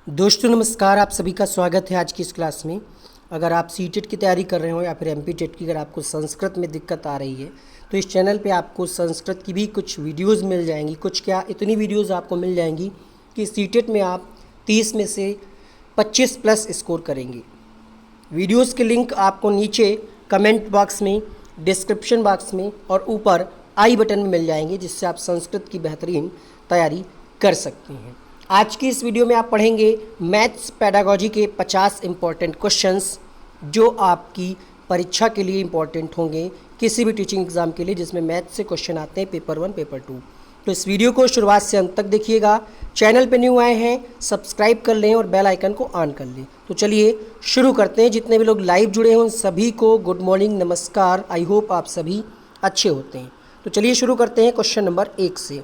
दोस्तों नमस्कार, आप सभी का स्वागत है आज की इस क्लास में। अगर आप सीटेट की तैयारी कर रहे हो या फिर एमपी टेट की, अगर आपको संस्कृत में दिक्कत आ रही है तो इस चैनल पे आपको संस्कृत की भी कुछ वीडियोस मिल जाएंगी। कुछ क्या, इतनी वीडियोस आपको मिल जाएंगी कि सीटेट में आप 30 में से 25 प्लस स्कोर करेंगे। वीडियोस के लिंक आपको नीचे कमेंट बॉक्स में, डिस्क्रिप्शन बॉक्स में और ऊपर आई बटन में मिल जाएंगे, जिससे आप संस्कृत की बेहतरीन तैयारी कर सकते हैं। आज की इस वीडियो में आप पढ़ेंगे मैथ्स पेडागॉजी के 50 इंपॉर्टेंट क्वेश्चंस जो आपकी परीक्षा के लिए इंपॉर्टेंट होंगे, किसी भी टीचिंग एग्जाम के लिए जिसमें मैथ्स से क्वेश्चन आते हैं पेपर 1 पेपर 2। तो इस वीडियो को शुरुआत से अंत तक देखिएगा। चैनल पे न्यू आए हैं सब्सक्राइब कर लें और बेल आइकन को ऑन कर लें। तो चलिए शुरू करते हैं। जितने भी लोग लाइव जुड़े हैं उन सभी को गुड मॉर्निंग, नमस्कार। आई होप आप सभी अच्छे होते हैं। तो चलिए शुरू करते हैं क्वेश्चन नंबर 1 से।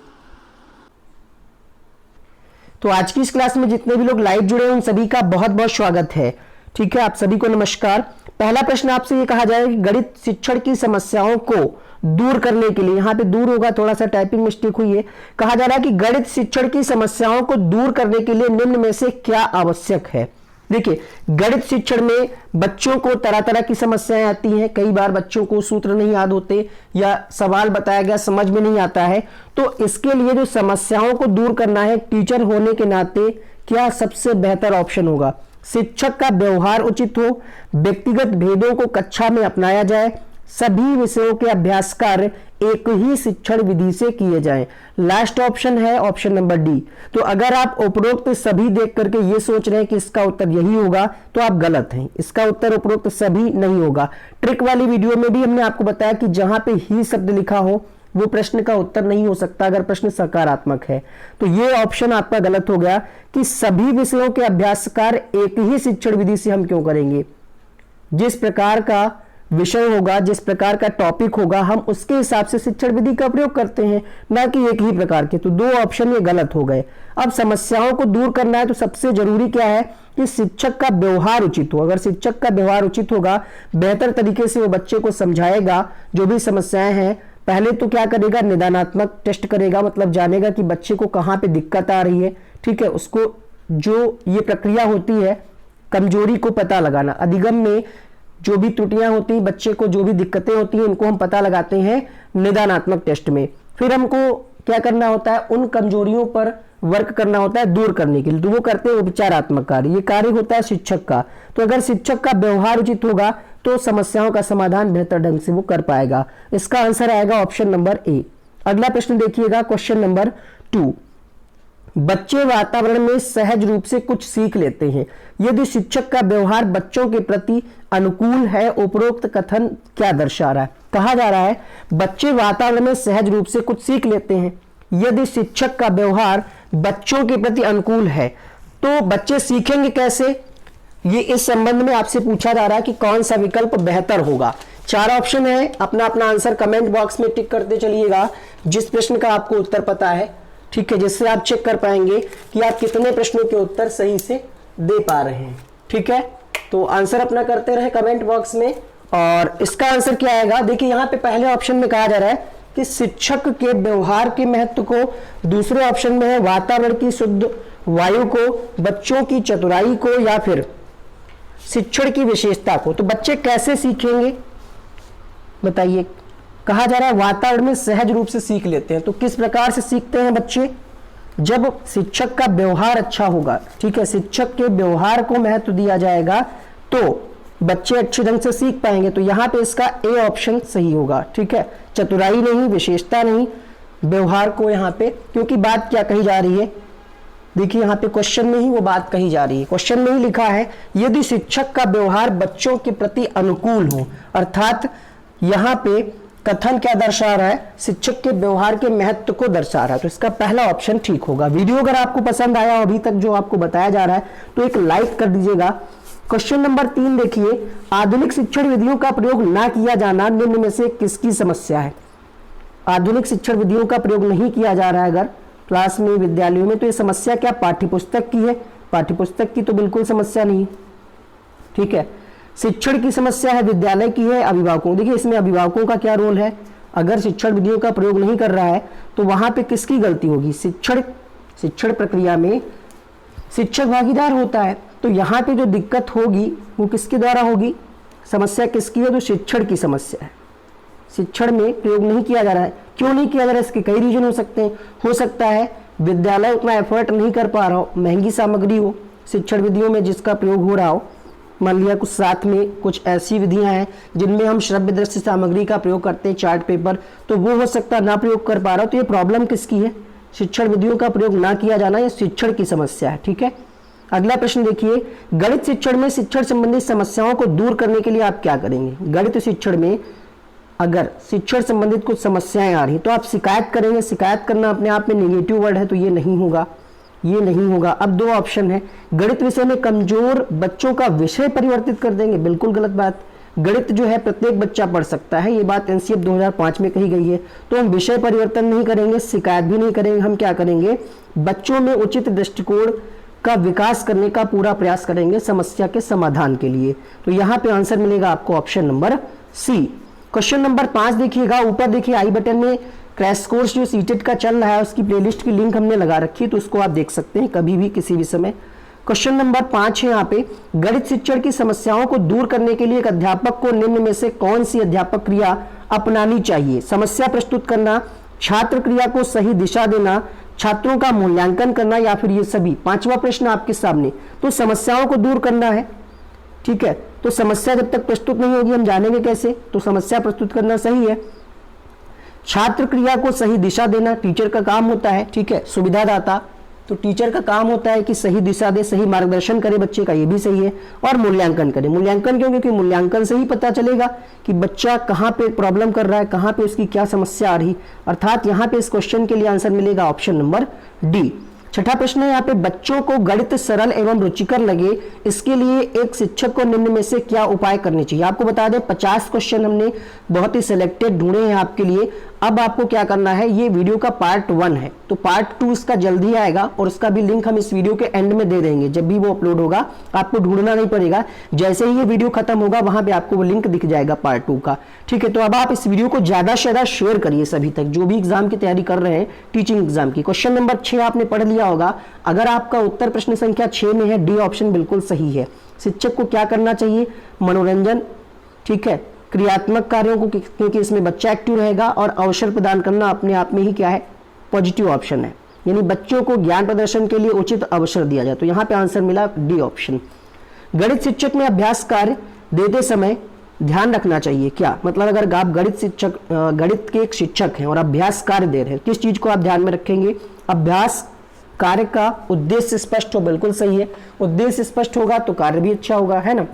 तो आज की इस क्लास में जितने भी लोग लाइव जुड़े हैं उन सभी का बहुत बहुत स्वागत है। ठीक है, आप सभी को नमस्कार। पहला प्रश्न आपसे ये कहा जाएगा कि गणित शिक्षण की समस्याओं को दूर करने के लिए, यहाँ पे दूर होगा, थोड़ा सा टाइपिंग मिस्टेक हुई है। कहा जा रहा है कि गणित शिक्षण की समस्याओं को दूर करने के लिए निम्न में से क्या आवश्यक है। देखिए, गणित शिक्षण में बच्चों को तरह तरह की समस्याएं आती हैं। कई बार बच्चों को सूत्र नहीं याद होते या सवाल बताया गया समझ में नहीं आता है। तो इसके लिए जो समस्याओं को दूर करना है, टीचर होने के नाते क्या सबसे बेहतर ऑप्शन होगा? शिक्षक का व्यवहार उचित हो, व्यक्तिगत भेदों को कक्षा में अपनाया जाए, सभी विषयों के अभ्यास कार्य एक ही शिक्षण विधि से किए जाएं। लास्ट ऑप्शन है ऑप्शन नंबर डी। तो अगर आप उपरोक्त सभी देख करके ये सोच रहे हैं कि इसका उत्तर यही होगा तो आप गलत हैं। इसका उत्तर उपरोक्त सभी नहीं होगा। ट्रिक वाली वीडियो में भी हमने आपको बताया कि जहां पे ही शब्द लिखा हो वो प्रश्न का उत्तर नहीं हो सकता अगर प्रश्न सकारात्मक है। तो ये ऑप्शन आपका गलत हो गया कि सभी विषयों के अभ्यास कार्य एक ही शिक्षण विधि से हम क्यों करेंगे। जिस प्रकार का विषय होगा, जिस प्रकार का टॉपिक होगा, हम उसके हिसाब से शिक्षण विधि का प्रयोग करते हैं, ना कि एक ही प्रकार के। तो दो ऑप्शन ये गलत हो गए। अब समस्याओं को दूर करना है तो सबसे जरूरी क्या है कि शिक्षक का व्यवहार उचित हो। अगर शिक्षक का व्यवहार उचित होगा, बेहतर तरीके से वो बच्चे को समझाएगा, जो भी समस्याएं हैं, पहले तो क्या करेगा, निदानात्मक टेस्ट करेगा, मतलब जानेगा कि बच्चे को कहाँ पे दिक्कत आ रही है। ठीक है, उसको जो ये प्रक्रिया होती है कमजोरी को पता लगाना, अधिगम में जो भी त्रुटियां होती हैं, बच्चे को जो भी दिक्कतें होती हैं, उनको हम पता लगाते हैं निदानात्मक टेस्ट में। फिर हमको क्या करना होता है, उन कमजोरियों पर वर्क करना होता है दूर करने के लिए। तो वो करते हैं उपचारात्मक कार्य। ये कार्य होता है शिक्षक का। तो अगर शिक्षक का व्यवहार उचित होगा तो समस्याओं का समाधान बेहतर ढंग से वो कर पाएगा। इसका आंसर आएगा ऑप्शन नंबर ए। अगला प्रश्न देखिएगा, क्वेश्चन नंबर 2। बच्चे वातावरण में सहज रूप से कुछ सीख लेते हैं यदि शिक्षक का व्यवहार बच्चों के प्रति अनुकूल है। उपरोक्त कथन क्या दर्शा रहा है? कहा जा रहा है बच्चे वातावरण में सहज रूप से कुछ सीख लेते हैं यदि शिक्षक का व्यवहार बच्चों के प्रति अनुकूल है। तो बच्चे सीखेंगे कैसे, ये इस संबंध में आपसे पूछा जा रहा है कि कौन सा विकल्प बेहतर होगा। 4 ऑप्शन है, अपना अपना आंसर कमेंट बॉक्स में टिक करते चलिएगा जिस प्रश्न का आपको उत्तर पता है। ठीक है, जिससे आप चेक कर पाएंगे कि आप कितने प्रश्नों के उत्तर सही से दे पा रहे हैं। ठीक है, तो आंसर अपना करते रहे कमेंट बॉक्स में। और इसका आंसर क्या आएगा, देखिए यहाँ पे पहले ऑप्शन में कहा जा रहा है कि शिक्षक के व्यवहार के महत्व को, दूसरे ऑप्शन में है वातावरण की शुद्ध वायु को, बच्चों की चतुराई को, या फिर शिक्षण की विशेषता को। तो बच्चे कैसे सीखेंगे बताइए। कहा जा रहा है वातावरण में सहज रूप से सीख लेते हैं। तो किस प्रकार से सीखते हैं बच्चे? जब शिक्षक का व्यवहार अच्छा होगा। ठीक है, शिक्षक के व्यवहार को महत्व दिया जाएगा तो बच्चे अच्छे ढंग से सीख पाएंगे। तो यहाँ पे इसका ए ऑप्शन सही होगा। ठीक है, चतुराई नहीं, विशेषता नहीं, व्यवहार को यहाँ पे, क्योंकि बात क्या कही जा रही है, देखिए यहाँ पे क्वेश्चन में ही वो बात कही जा रही है। क्वेश्चन में ही लिखा है यदि शिक्षक का व्यवहार बच्चों के प्रति अनुकूल हो, अर्थात यहाँ पे कथन क्या दर्शा रहा है, शिक्षक के व्यवहार के महत्व को दर्शा रहा है। तो इसका पहला ऑप्शन ठीक होगा। वीडियो अगर आपको पसंद आया अभी तक जो आपको बताया जा रहा है तो एक लाइक कर दीजिएगा। क्वेश्चन नंबर 3 देखिए, आधुनिक शिक्षण विधियों का प्रयोग ना किया जाना निम्न में से किसकी समस्या है? आधुनिक शिक्षण विधियों का प्रयोग नहीं किया जा रहा है अगर क्लास में, विद्यालयों में, तो ये समस्या क्या पाठ्यपुस्तक की है? पाठ्यपुस्तक की तो बिल्कुल समस्या नहीं। ठीक है, शिक्षण की समस्या है, विद्यालय की है, अभिभावकों। देखिए इसमें अभिभावकों का क्या रोल है, अगर शिक्षण विधियों का प्रयोग नहीं कर रहा है तो वहां पे किसकी गलती होगी? शिक्षण प्रक्रिया में शिक्षक भागीदार होता है। तो यहाँ पे जो दिक्कत होगी वो किसके द्वारा होगी, समस्या किसकी है, तो शिक्षण की समस्या है। शिक्षण में प्रयोग नहीं किया जा रहा है। क्यों नहीं किया जा रहा है, इसके कई रीजन हो सकते हैं। हो सकता है विद्यालय उतना एफर्ट नहीं कर पा रहा हो, महंगी सामग्री हो शिक्षण विधियों में जिसका प्रयोग हो रहा हो। मान लिया कुछ साथ में कुछ ऐसी विधियां हैं जिनमें हम श्रव्य दृश्य सामग्री का प्रयोग करते हैं, चार्ट पेपर, तो वो हो सकता है ना प्रयोग कर पा रहा हो। तो ये प्रॉब्लम किसकी है, शिक्षण विधियों का प्रयोग ना किया जाना, ये शिक्षण की समस्या है। ठीक है, अगला प्रश्न देखिए, गणित शिक्षण में शिक्षण संबंधी समस्याओं को दूर करने के लिए आप क्या करेंगे। गणित शिक्षण में अगर शिक्षण संबंधित कुछ समस्याएं आ रही तो आप शिकायत करेंगे। शिकायत करना अपने आप में नेगेटिव वर्ड है, तो ये नहीं होगा, ये नहीं होगा। अब दो ऑप्शन है, गणित विषय में कमजोर बच्चों का विषय परिवर्तित कर देंगे, बिल्कुल गलत बात। गणित जो है प्रत्येक बच्चा पढ़ सकता है, ये बात एनसीएफ 2005 में कही गई है। तो हम विषय परिवर्तन नहीं करेंगे, शिकायत भी नहीं करेंगे, हम क्या करेंगे, बच्चों में उचित दृष्टिकोण का विकास करने का पूरा प्रयास करेंगे समस्या के समाधान के लिए। तो यहाँ पे आंसर मिलेगा आपको option number C. Question number 5 देखिएगा, ऊपर देखिए आई बटन में क्रैश कोर्स जो सीटेट का चल रहा है उसकी प्लेलिस्ट की लिंक हमने लगा रखी है, तो उसको आप देख सकते हैं कभी भी किसी भी समय। क्वेश्चन नंबर 5 है यहाँ पे, गणित शिक्षण की समस्याओं को दूर करने के लिए एक अध्यापक को निम्न में से कौन सी अध्यापक क्रिया अपनानी चाहिए। समस्या प्रस्तुत करना, छात्र क्रिया को सही दिशा देना, छात्रों का मूल्यांकन करना, या फिर ये सभी। पांचवा प्रश्न आपके सामने, तो समस्याओं को दूर करना है। ठीक है, तो समस्या जब तक प्रस्तुत नहीं होगी हम जानेंगे कैसे, तो समस्या प्रस्तुत करना सही है। छात्र क्रिया को सही दिशा देना टीचर का काम होता है। ठीक है, सुविधादाता, तो टीचर का काम होता है कि सही दिशा दे, सही मार्गदर्शन करे बच्चे का, ये भी सही है। और मूल्यांकन करे, मूल्यांकन क्यों, क्योंकि मूल्यांकन से ही पता चलेगा कि बच्चा कहाँ पे प्रॉब्लम कर रहा है, कहाँ पे उसकी क्या समस्या आ रही। अर्थात यहाँ पे इस क्वेश्चन के लिए आंसर मिलेगा ऑप्शन नंबर डी। छठा प्रश्न है यहाँ पे, बच्चों को गणित सरल एवं रुचिकर लगे इसके लिए एक शिक्षक को निम्न में से क्या उपाय करने चाहिए। आपको बता दें 50 क्वेश्चन हमने बहुत ही सिलेक्टेड ढूंढे हैं आपके लिए। अब आपको क्या करना है, ये वीडियो का पार्ट 1 है, तो पार्ट 2 इसका जल्दी आएगा और उसका भी लिंक हम इस वीडियो के एंड में दे देंगे। जब भी वो अपलोड होगा आपको ढूंढना नहीं पड़ेगा, जैसे ही ये वीडियो खत्म होगा वहां पे आपको वो लिंक दिख जाएगा पार्ट 2 का। ठीक है, तो अब आप इस वीडियो को ज्यादा से ज्यादा शेयर करिए सभी तक जो भी एग्जाम की तैयारी कर रहे हैं, टीचिंग एग्जाम की। क्वेश्चन नंबर 6 आपने पढ़ लिया होगा। अगर आपका उत्तर प्रश्न संख्या 6 में है, डी ऑप्शन बिल्कुल सही है। शिक्षक को क्या करना चाहिए, मनोरंजन, ठीक है, क्रियात्मक कार्यों को, क्योंकि इसमें बच्चा एक्टिव रहेगा, और अवसर प्रदान करना अपने आप में ही क्या है, पॉजिटिव ऑप्शन है। यानी बच्चों को ज्ञान प्रदर्शन के लिए उचित अवसर दिया जाए। तो यहाँ पे आंसर मिला डी ऑप्शन। गणित शिक्षक में अभ्यास कार्य देते समय ध्यान रखना चाहिए क्या, मतलब अगर आप गणित के एक शिक्षक हैं और अभ्यास कार्य दे रहे हैं, किस चीज को आप ध्यान में रखेंगे, अभ्यास कार्य का उद्देश्य स्पष्ट हो, बिल्कुल सही है। उद्देश्य स्पष्ट होगा तो कार्य भी अच्छा होगा, है ना।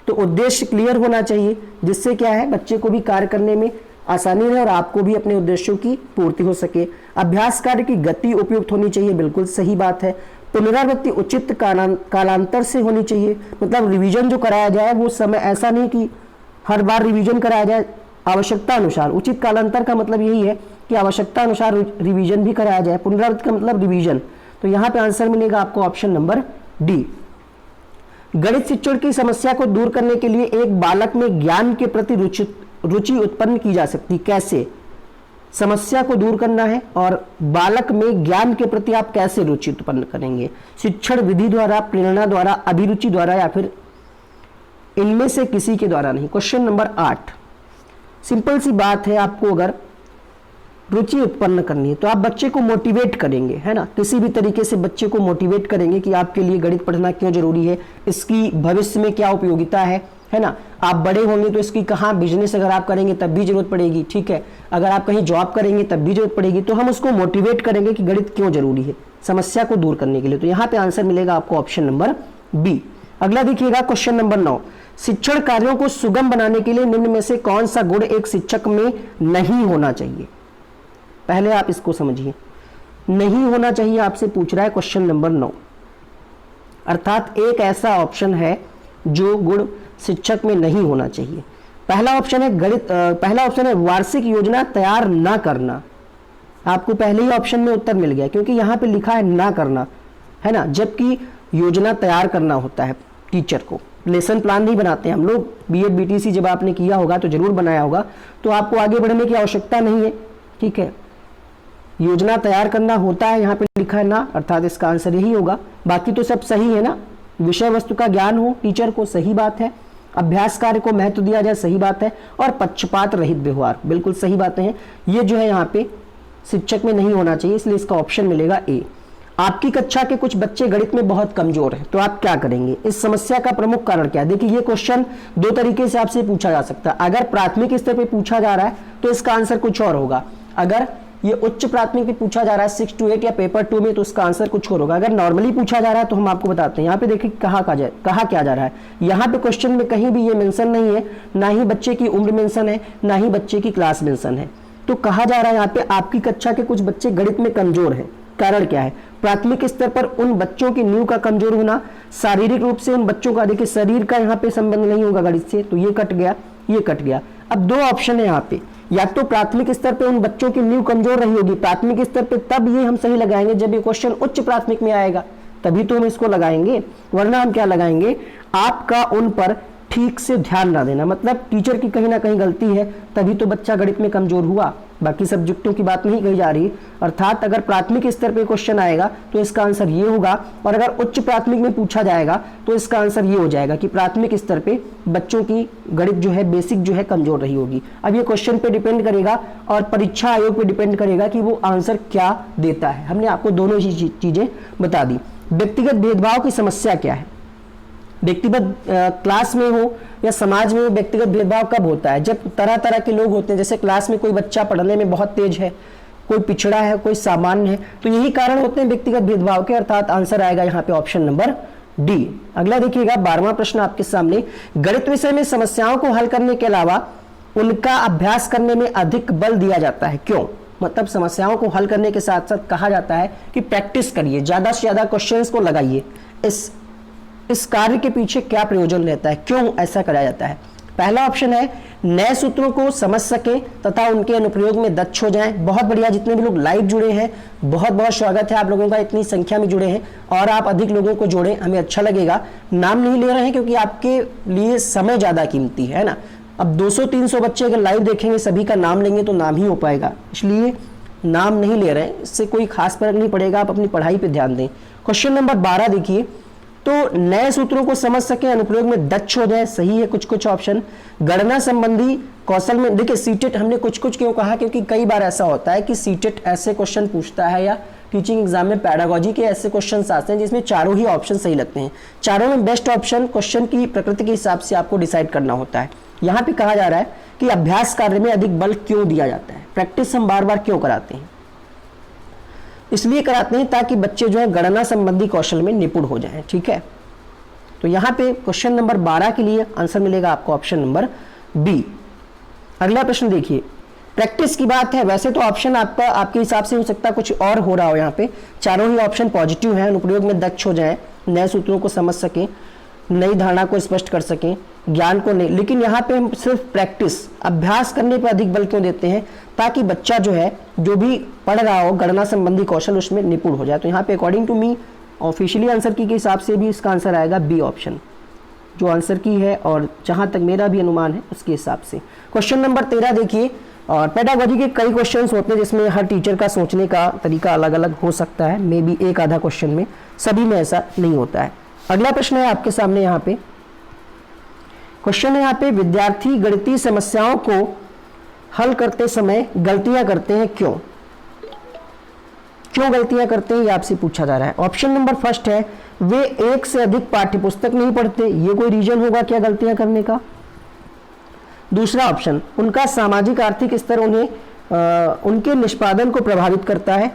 तो उद्देश्य क्लियर होना चाहिए, जिससे क्या है बच्चे को भी कार्य करने में आसानी रहे और आपको भी अपने उद्देश्यों की पूर्ति हो सके। अभ्यास कार्य की गति उपयुक्त होनी चाहिए, बिल्कुल सही बात है। पुनरावृत्ति उचित कालांतर से होनी चाहिए, मतलब रिवीजन जो कराया जाए वो समय ऐसा नहीं कि हर बार रिवीजन कराया जाए, आवश्यकता अनुसार। उचित कालांतर का मतलब यही है कि आवश्यकता अनुसार रिवीजन भी कराया जाए। पुनरावृत्ति का मतलब रिवीजन। तो यहाँ पे आंसर मिलेगा आपको ऑप्शन नंबर डी। गणित शिक्षण की समस्या को दूर करने के लिए एक बालक में ज्ञान के प्रति रुचि उत्पन्न की जा सकती, कैसे। समस्या को दूर करना है और बालक में ज्ञान के प्रति आप कैसे रुचि उत्पन्न करेंगे, शिक्षण विधि द्वारा, प्रेरणा द्वारा, अभिरुचि द्वारा, या फिर इनमें से किसी के द्वारा नहीं। क्वेश्चन नंबर 8, सिंपल सी बात है, आपको अगर रुचि उत्पन्न करनी है तो आप बच्चे को मोटिवेट करेंगे, है ना, किसी भी तरीके से बच्चे को मोटिवेट करेंगे कि आपके लिए गणित पढ़ना क्यों जरूरी है, इसकी भविष्य में क्या उपयोगिता है ना। आप बड़े होंगे तो इसकी कहाँ, बिजनेस अगर आप करेंगे तब भी जरूरत पड़ेगी, ठीक है, अगर आप कहीं जॉब करेंगे तब भी जरूरत पड़ेगी। तो हम उसको मोटिवेट करेंगे कि गणित क्यों जरूरी है समस्या को दूर करने के लिए। तो यहाँ पे आंसर मिलेगा आपको ऑप्शन नंबर बी। अगला देखिएगा क्वेश्चन नंबर 9, शिक्षण कार्यों को सुगम बनाने के लिए निम्न में से कौन सा गुण एक शिक्षक में नहीं होना चाहिए। पहले आप इसको समझिए, नहीं होना चाहिए आपसे पूछ रहा है क्वेश्चन नंबर 9, अर्थात एक ऐसा ऑप्शन है जो गुण शिक्षक में नहीं होना चाहिए। पहला ऑप्शन है वार्षिक योजना तैयार ना करना। आपको पहले ही ऑप्शन में उत्तर मिल गया, क्योंकि यहाँ पे लिखा है ना करना, है ना, जबकि योजना तैयार करना होता है टीचर को। लेसन प्लान नहीं बनाते हैं हम लोग, बीएड बीटीसी जब आपने किया होगा तो जरूर बनाया होगा, तो आपको आगे बढ़ने की आवश्यकता नहीं है, ठीक है। योजना तैयार करना होता है, यहाँ पे लिखा है ना, अर्थात इसका आंसर यही होगा। बाकी तो सब सही है ना, विषय वस्तु का ज्ञान हो टीचर को, सही बात है, अभ्यास कार्य को महत्व दिया जाए, सही बात है, और पक्षपात रहित व्यवहार, बिल्कुल सही बातें हैं। ये जो है यहाँ पे शिक्षक में नहीं होना चाहिए, इसलिए इसका ऑप्शन मिलेगा ए। आपकी कक्षा के कुछ बच्चे गणित में बहुत कमजोर हैं, तो आप क्या करेंगे? इस समस्या का प्रमुख कारण क्या है? देखिए ये क्वेश्चन दो तरीके से आपसे पूछा जा सकता है। अगर प्राथमिक स्तर पे पूछा जा रहा है तो इसका आंसर कुछ और होगा, अगर ये उच्च प्राथमिक पे पूछा जा रहा है 6 to 8 या पेपर 2 में, तो उसका आंसर कुछ और होगा। अगर नॉर्मली पूछा जा रहा है तो हम आपको बताते हैं। यहाँ पे देखिए कहा क्या जा रहा है, यहाँ पे क्वेश्चन में कहीं भी ये मेंशन नहीं है, ना ही बच्चे की उम्र मेंशन है, ना ही बच्चे की क्लास मेंशन है। तो कहा जा रहा है यहाँ पे आपकी कक्षा के कुछ बच्चे गणित में कमजोर हैं। कारण क्या है? प्राथमिक स्तर पर उन बच्चों की नींव का कमजोर होना, शारीरिक रूप से उन बच्चों का, देखिए शरीर का यहाँ पे संबंध नहीं होगा गणित से, तो ये कट गया, ये कट गया। अब दो ऑप्शन है यहाँ पे, या तो प्राथमिक स्तर पे उन बच्चों की नींव कमजोर रही होगी, प्राथमिक स्तर पे, तब ये हम सही लगाएंगे जब ये क्वेश्चन उच्च प्राथमिक में आएगा, तभी तो हम इसको लगाएंगे, वरना हम क्या लगाएंगे? आपका उन पर ठीक से ध्यान ना देना, मतलब टीचर की कहीं ना कहीं गलती है, तभी तो बच्चा गणित में कमजोर हुआ, बाकी सब्जेक्टों की बात नहीं कही जा रही। अर्थात अगर प्राथमिक स्तर पे क्वेश्चन आएगा तो इसका आंसर ये होगा, और अगर उच्च प्राथमिक में पूछा जाएगा तो इसका आंसर ये हो जाएगा कि प्राथमिक स्तर पे बच्चों की गणित जो है बेसिक जो है कमजोर रही होगी। अब ये क्वेश्चन पे डिपेंड करेगा और परीक्षा आयोग पे डिपेंड करेगा कि वो आंसर क्या देता है। हमने आपको दोनों ही चीजें बता दी। व्यक्तिगत भेदभाव की समस्या क्या है? व्यक्तिगत क्लास में हो या समाज में हो, व्यक्तिगत भेदभाव कब होता है? जब तरह तरह के लोग होते हैं, जैसे क्लास में कोई बच्चा पढ़ने में बहुत तेज है, कोई पिछड़ा है, कोई सामान्य है, तो यही कारण होते हैं व्यक्तिगत भेदभाव के। अर्थात आंसर आएगा यहाँ पे ऑप्शन नंबर डी। अगला देखिएगा 12वां प्रश्न आपके सामने, गणित विषय में समस्याओं को हल करने के अलावा उनका अभ्यास करने में अधिक बल दिया जाता है, क्यों? मतलब समस्याओं को हल करने के साथ साथ कहा जाता है कि प्रैक्टिस करिए, ज्यादा से ज्यादा क्वेश्चंस को लगाइए। इस कार्य के पीछे क्या प्रयोजन रहता है, क्यों ऐसा कराया जाता है? पहला ऑप्शन है नए सूत्रों को समझ सके तथा उनके अनुप्रयोग में दक्ष हो जाएं। बहुत बढ़िया, जितने भी लोग लाइव जुड़े हैं बहुत बहुत स्वागत है आप लोगों का, इतनी संख्या में जुड़े हैं, और आप अधिक लोगों को जोड़ें, हमें अच्छा लगेगा। नाम नहीं ले रहे हैं क्योंकि आपके लिए समय ज्यादा कीमती है ना। अब 200-300 बच्चे अगर लाइव देखेंगे, सभी का नाम लेंगे तो नाम ही हो पाएगा, इसलिए नाम नहीं ले रहे हैं, इससे कोई खास फर्क नहीं पड़ेगा, आप अपनी पढ़ाई पे ध्यान दें। क्वेश्चन नंबर 12 देखिए, तो नए सूत्रों को समझ सके, अनुप्रयोग में दक्ष हो जाए, सही है कुछ ऑप्शन। गणना संबंधी कौशल में, देखिए सीटेट हमने कुछ क्यों कहा, क्योंकि कई बार ऐसा होता है कि सीटेट ऐसे क्वेश्चन पूछता है या टीचिंग एग्जाम में पैडागोजी के ऐसे क्वेश्चन आते हैं जिसमें चारों ही ऑप्शन सही लगते हैं। चारों में बेस्ट ऑप्शन क्वेश्चन की प्रकृति के हिसाब से आपको डिसाइड करना होता है। यहाँ पे कहा जा रहा है कि अभ्यास कार्य में अधिक बल क्यों दिया जाता है, प्रैक्टिस हम बार बार क्यों कराते हैं? इसलिए कराते हैं ताकि बच्चे जो है गणना संबंधी कौशल में निपुण हो जाएं, ठीक है। तो यहाँ पे क्वेश्चन नंबर 12 के लिए आंसर मिलेगा आपको ऑप्शन नंबर बी। अगला प्रश्न देखिए, प्रैक्टिस की बात है, वैसे तो ऑप्शन आपका आपके हिसाब से हो सकता है कुछ और हो रहा हो, यहाँ पे चारों ही ऑप्शन पॉजिटिव हैं। अनुप्रयोग में दक्ष हो जाएं, नए सूत्रों को समझ सकें, नई धारणा को स्पष्ट कर सकें, ज्ञान को नहीं, लेकिन यहाँ पे हम सिर्फ प्रैक्टिस, अभ्यास करने पर अधिक बल क्यों देते हैं? ताकि बच्चा जो है जो भी पढ़ रहा हो गणना संबंधी कौशल उसमें निपुण हो जाए। तो यहाँ पे according to me officially answer key के हिसाब से भी इसका आंसर आएगा बी ऑप्शन, जो आंसर की है और जहां तक मेरा भी अनुमान है उसके हिसाब से। क्वेश्चन नंबर 13 देखिए, और पेडागोजी के कई क्वेश्चंस होते हैं जिसमें हर टीचर का सोचने का तरीका अलग अलग हो सकता है, मे बी एक आधा क्वेश्चन में, सभी में ऐसा नहीं होता है। अगला प्रश्न है आपके सामने, यहाँ पे क्वेश्चन है यहाँ पे, विद्यार्थी गणितीय समस्याओं को हल करते समय गलतियां करते हैं, क्यों? क्यों गलतियां करते हैं ये आपसे पूछा जा रहा है। ऑप्शन नंबर फर्स्ट है वे एक से अधिक पाठ्यपुस्तक नहीं पढ़ते, ये कोई रीजन होगा क्या गलतियां करने का? दूसरा ऑप्शन, उनका सामाजिक आर्थिक स्तर उनके निष्पादन को प्रभावित करता है।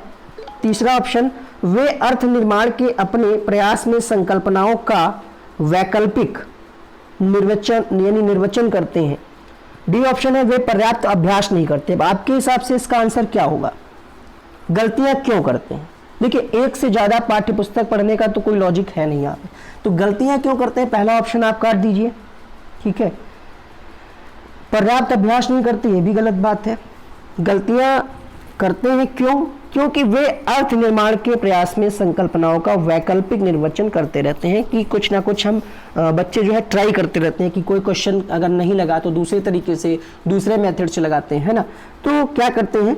तीसरा ऑप्शन, वे अर्थ निर्माण के अपने प्रयास में संकल्पनाओं का वैकल्पिक निर्वचन करते हैं। डी ऑप्शन है वे पर्याप्त अभ्यास नहीं करते। आपके हिसाब से इसका आंसर क्या होगा? गलतियां क्यों करते हैं? देखिए एक से ज्यादा पाठ्यपुस्तक पढ़ने का तो कोई लॉजिक है नहीं यहाँ पे, तो गलतियां क्यों करते हैं पहला ऑप्शन आप काट दीजिए, ठीक है। पर्याप्त अभ्यास नहीं करते, ये भी गलत बात है। गलतियां करते हैं क्यों? क्योंकि वे अर्थ निर्माण के प्रयास में संकल्पनाओं का वैकल्पिक निर्वचन करते रहते हैं, कि कुछ ना कुछ हम बच्चे जो है ट्राई करते रहते हैं कि कोई क्वेश्चन अगर नहीं लगा तो दूसरे तरीके से, दूसरे मेथड से लगाते हैं, है ना। तो क्या करते हैं,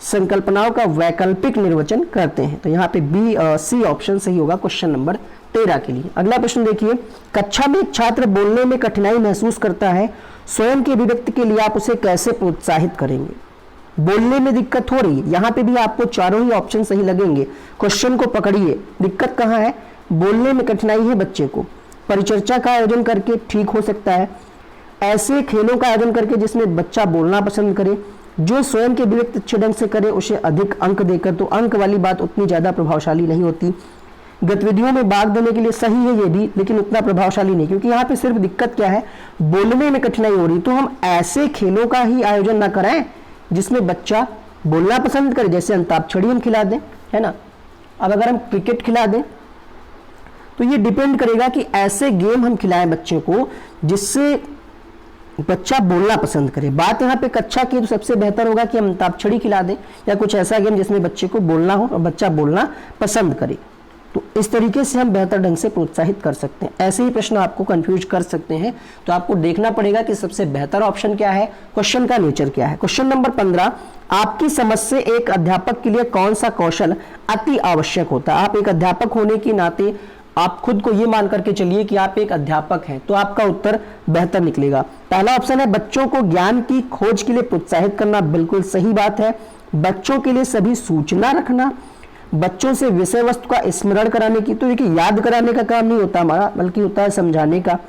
संकल्पनाओं का वैकल्पिक निर्वचन करते हैं। तो यहाँ पे बी सी ऑप्शन सही होगा क्वेश्चन नंबर 13 के लिए। अगला प्रश्न देखिए, कक्षा में एक छात्र बोलने में कठिनाई महसूस करता है, स्वयं की अभिव्यक्ति के लिए आप उसे कैसे प्रोत्साहित करेंगे? बोलने में दिक्कत हो रही है, यहाँ पे भी आपको चारों ही ऑप्शन सही लगेंगे। क्वेश्चन को पकड़िए, दिक्कत कहाँ है? बोलने में कठिनाई है बच्चे को, परिचर्चा का आयोजन करके ठीक हो सकता है, ऐसे खेलों का आयोजन करके जिसमें बच्चा बोलना पसंद करे, जो स्वयं के अभिव्यक्ति अच्छे ढंग से करे उसे अधिक अंक देकर। तो अंक वाली बात उतनी ज्यादा प्रभावशाली नहीं होती। गतिविधियों में भाग देने के लिए सही है ये भी, लेकिन उतना प्रभावशाली नहीं, क्योंकि यहाँ पे सिर्फ दिक्कत क्या है, बोलने में कठिनाई हो रही। तो हम ऐसे खेलों का ही आयोजन ना कराएं जिसमें बच्चा बोलना पसंद करे, जैसे अंताक्षरी हम खिला दें, है ना। अब अगर हम क्रिकेट खिला दें तो ये डिपेंड करेगा कि ऐसे गेम हम खिलाएं बच्चे को जिससे बच्चा बोलना पसंद करे। बात यहाँ पे कक्षा की, तो सबसे बेहतर होगा कि हम अंताक्षरी खिला दें या कुछ ऐसा गेम जिसमें बच्चे को बोलना हो और बच्चा बोलना पसंद करे। तो इस तरीके से हम बेहतर ढंग से प्रोत्साहित कर सकते हैं। ऐसे ही प्रश्न आपको कंफ्यूज कर सकते हैं, तो आपको देखना पड़ेगा कि सबसे बेहतर ऑप्शन क्या है, क्वेश्चन का नेचर क्या है। क्वेश्चन नंबर 15, आपकी समझ से एक अध्यापक के लिए कौन सा कौशल अति आवश्यक होता है? आप एक अध्यापक होने के नाते आप खुद को ये मान करके चलिए कि आप एक अध्यापक हैं, तो आपका उत्तर बेहतर निकलेगा। पहला ऑप्शन है बच्चों को ज्ञान की खोज के लिए प्रोत्साहित करना, बिल्कुल सही बात है। बच्चों के लिए सभी सूचना रखना, बच्चों से विषय वस्तु का स्मरण कराने की, तो देखिए याद कराने का काम नहीं होता हमारा, बल्कि होता है समझाने का।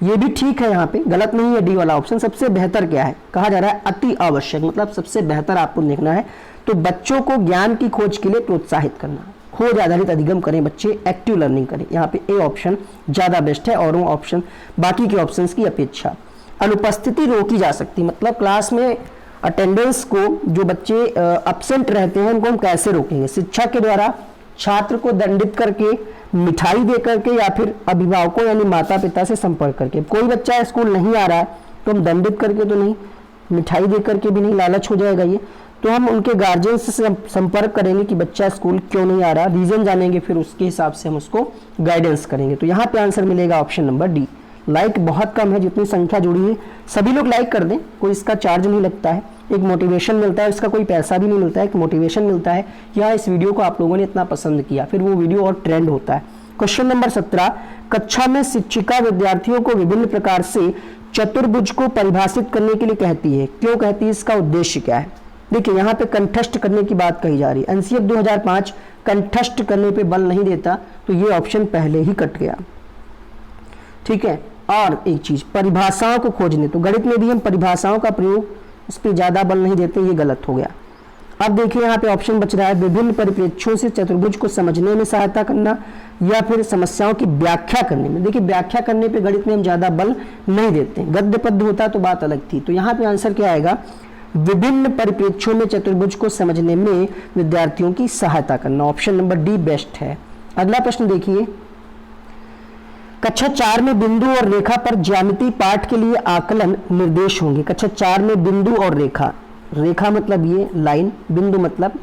ये भी ठीक है, यहाँ पे गलत नहीं है डी वाला ऑप्शन। सबसे बेहतर क्या है, कहा जा रहा है अति आवश्यक, मतलब सबसे बेहतर आपको देखना है। तो बच्चों को ज्ञान की खोज के लिए प्रोत्साहित करना, खोज आधारित अधिगम करें बच्चे, एक्टिव लर्निंग करें। यहाँ पे ए ऑप्शन ज्यादा बेस्ट है और वो ऑप्शन बाकी के ऑप्शंस की अपेक्षा। अनुपस्थिति रोकी जा सकती, मतलब क्लास में अटेंडेंस को, जो बच्चे अब्सेंट रहते हैं उनको हम कैसे रोकेंगे? शिक्षा के द्वारा, छात्र को दंडित करके, मिठाई दे करके, या फिर अभिभावकों यानी माता पिता से संपर्क करके। कोई बच्चा स्कूल नहीं आ रहा है तो हम दंडित करके तो नहीं, मिठाई दे करके भी नहीं, लालच हो जाएगा ये। तो हम उनके गार्जियन से संपर्क करेंगे कि बच्चा स्कूल क्यों नहीं आ रहा, रीजन जानेंगे, फिर उसके हिसाब से हम उसको गाइडेंस करेंगे। तो यहाँ पे आंसर मिलेगा ऑप्शन नंबर डी। लाइक बहुत कम है, जितनी संख्या जुड़ी है सभी लोग लाइक कर दें, कोई इसका चार्ज नहीं लगता है, एक मोटिवेशन मिलता है, इसका कोई पैसा भी नहीं मिलता है, एक मोटिवेशन मिलता है कि हाँ इस वीडियो को आप लोगों ने इतना पसंद किया, फिर वो वीडियो और ट्रेंड होता है। क्वेश्चन नंबर 17, कक्षा में शिक्षिका विद्यार्थियों को विभिन्न प्रकार से चतुर्भुज को परिभाषित करने के लिए कहती है, क्यों कहती है, इसका उद्देश्य क्या है? देखिए यहाँ पे कंठस्थ करने की बात कही जा रही है। एनसीएफ 2005 कंठस्थ करने पे बल नहीं देता, तो ये ऑप्शन पहले ही कट गया, ठीक है। और एक चीज, परिभाषाओं को खोजने, तो गणित में भी हम परिभाषाओं का प्रयोग, उस पर ज्यादा बल नहीं देते, ये गलत हो गया। अब देखिए यहाँ पे ऑप्शन बच रहा है, विभिन्न परिप्रेक्ष्यों से चतुर्भुज को समझने में सहायता करना, या फिर समस्याओं की व्याख्या करने में। देखिए व्याख्या करने पे गणित में हम ज्यादा बल नहीं देते, गद्य पद्य होता तो बात अलग थी। तो यहाँ पे आंसर क्या आएगा, विभिन्न परिप्रेक्ष्यों में चतुर्भुज को समझने में विद्यार्थियों की सहायता करना, ऑप्शन नंबर डी बेस्ट है। अगला प्रश्न देखिए, कक्षा 4 में बिंदु और रेखा पर ज्यामिति पाठ के लिए आकलन निर्देश होंगे। कक्षा 4 में बिंदु और रेखा, रेखा मतलब ये लाइन, बिंदु मतलब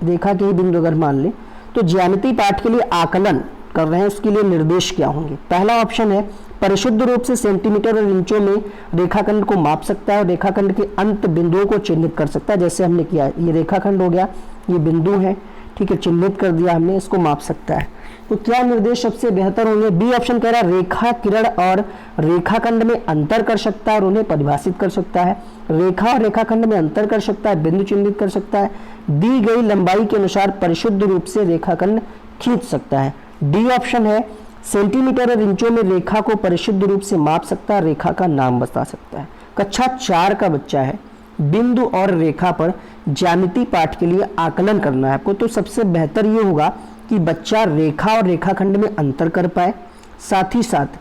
रेखा के ही बिंदु अगर मान ले, तो ज्यामिति पाठ के लिए आकलन कर रहे हैं, उसके लिए निर्देश क्या होंगे? पहला ऑप्शन है परिशुद्ध रूप से सेंटीमीटर और इंचों में रेखाखंड को माप सकता है और रेखाखंड के अंत बिंदुओं को चिन्हित कर सकता है, जैसे हमने किया। ये रेखाखंड हो गया, ये बिंदु है, ठीक है, चिन्हित कर दिया हमने, इसको माप सकता है। तो क्या निर्देश सबसे बेहतर होंगे? बी ऑप्शन कह रहा है रेखा किरण और रेखाखंड में अंतर कर सकता है और उन्हें परिभाषित कर सकता है, रेखा और रेखाखंड में अंतर कर सकता है, बिंदु चिन्हित कर सकता है, दी गई लंबाई के अनुसार परिशुद्ध रूप से रेखाखंड खींच सकता है। डी ऑप्शन है सेंटीमीटर और इंचों में रेखा को परिशुद्ध रूप से माप सकता है, रेखा का नाम बता सकता है। कक्षा 4 का बच्चा है, बिंदु और रेखा पर ज्यामिति पाठ के लिए आकलन करना है आपको, तो सबसे बेहतर ये होगा कि बच्चा रेखा और रेखाखंड में अंतर कर पाए, साथ ही साथ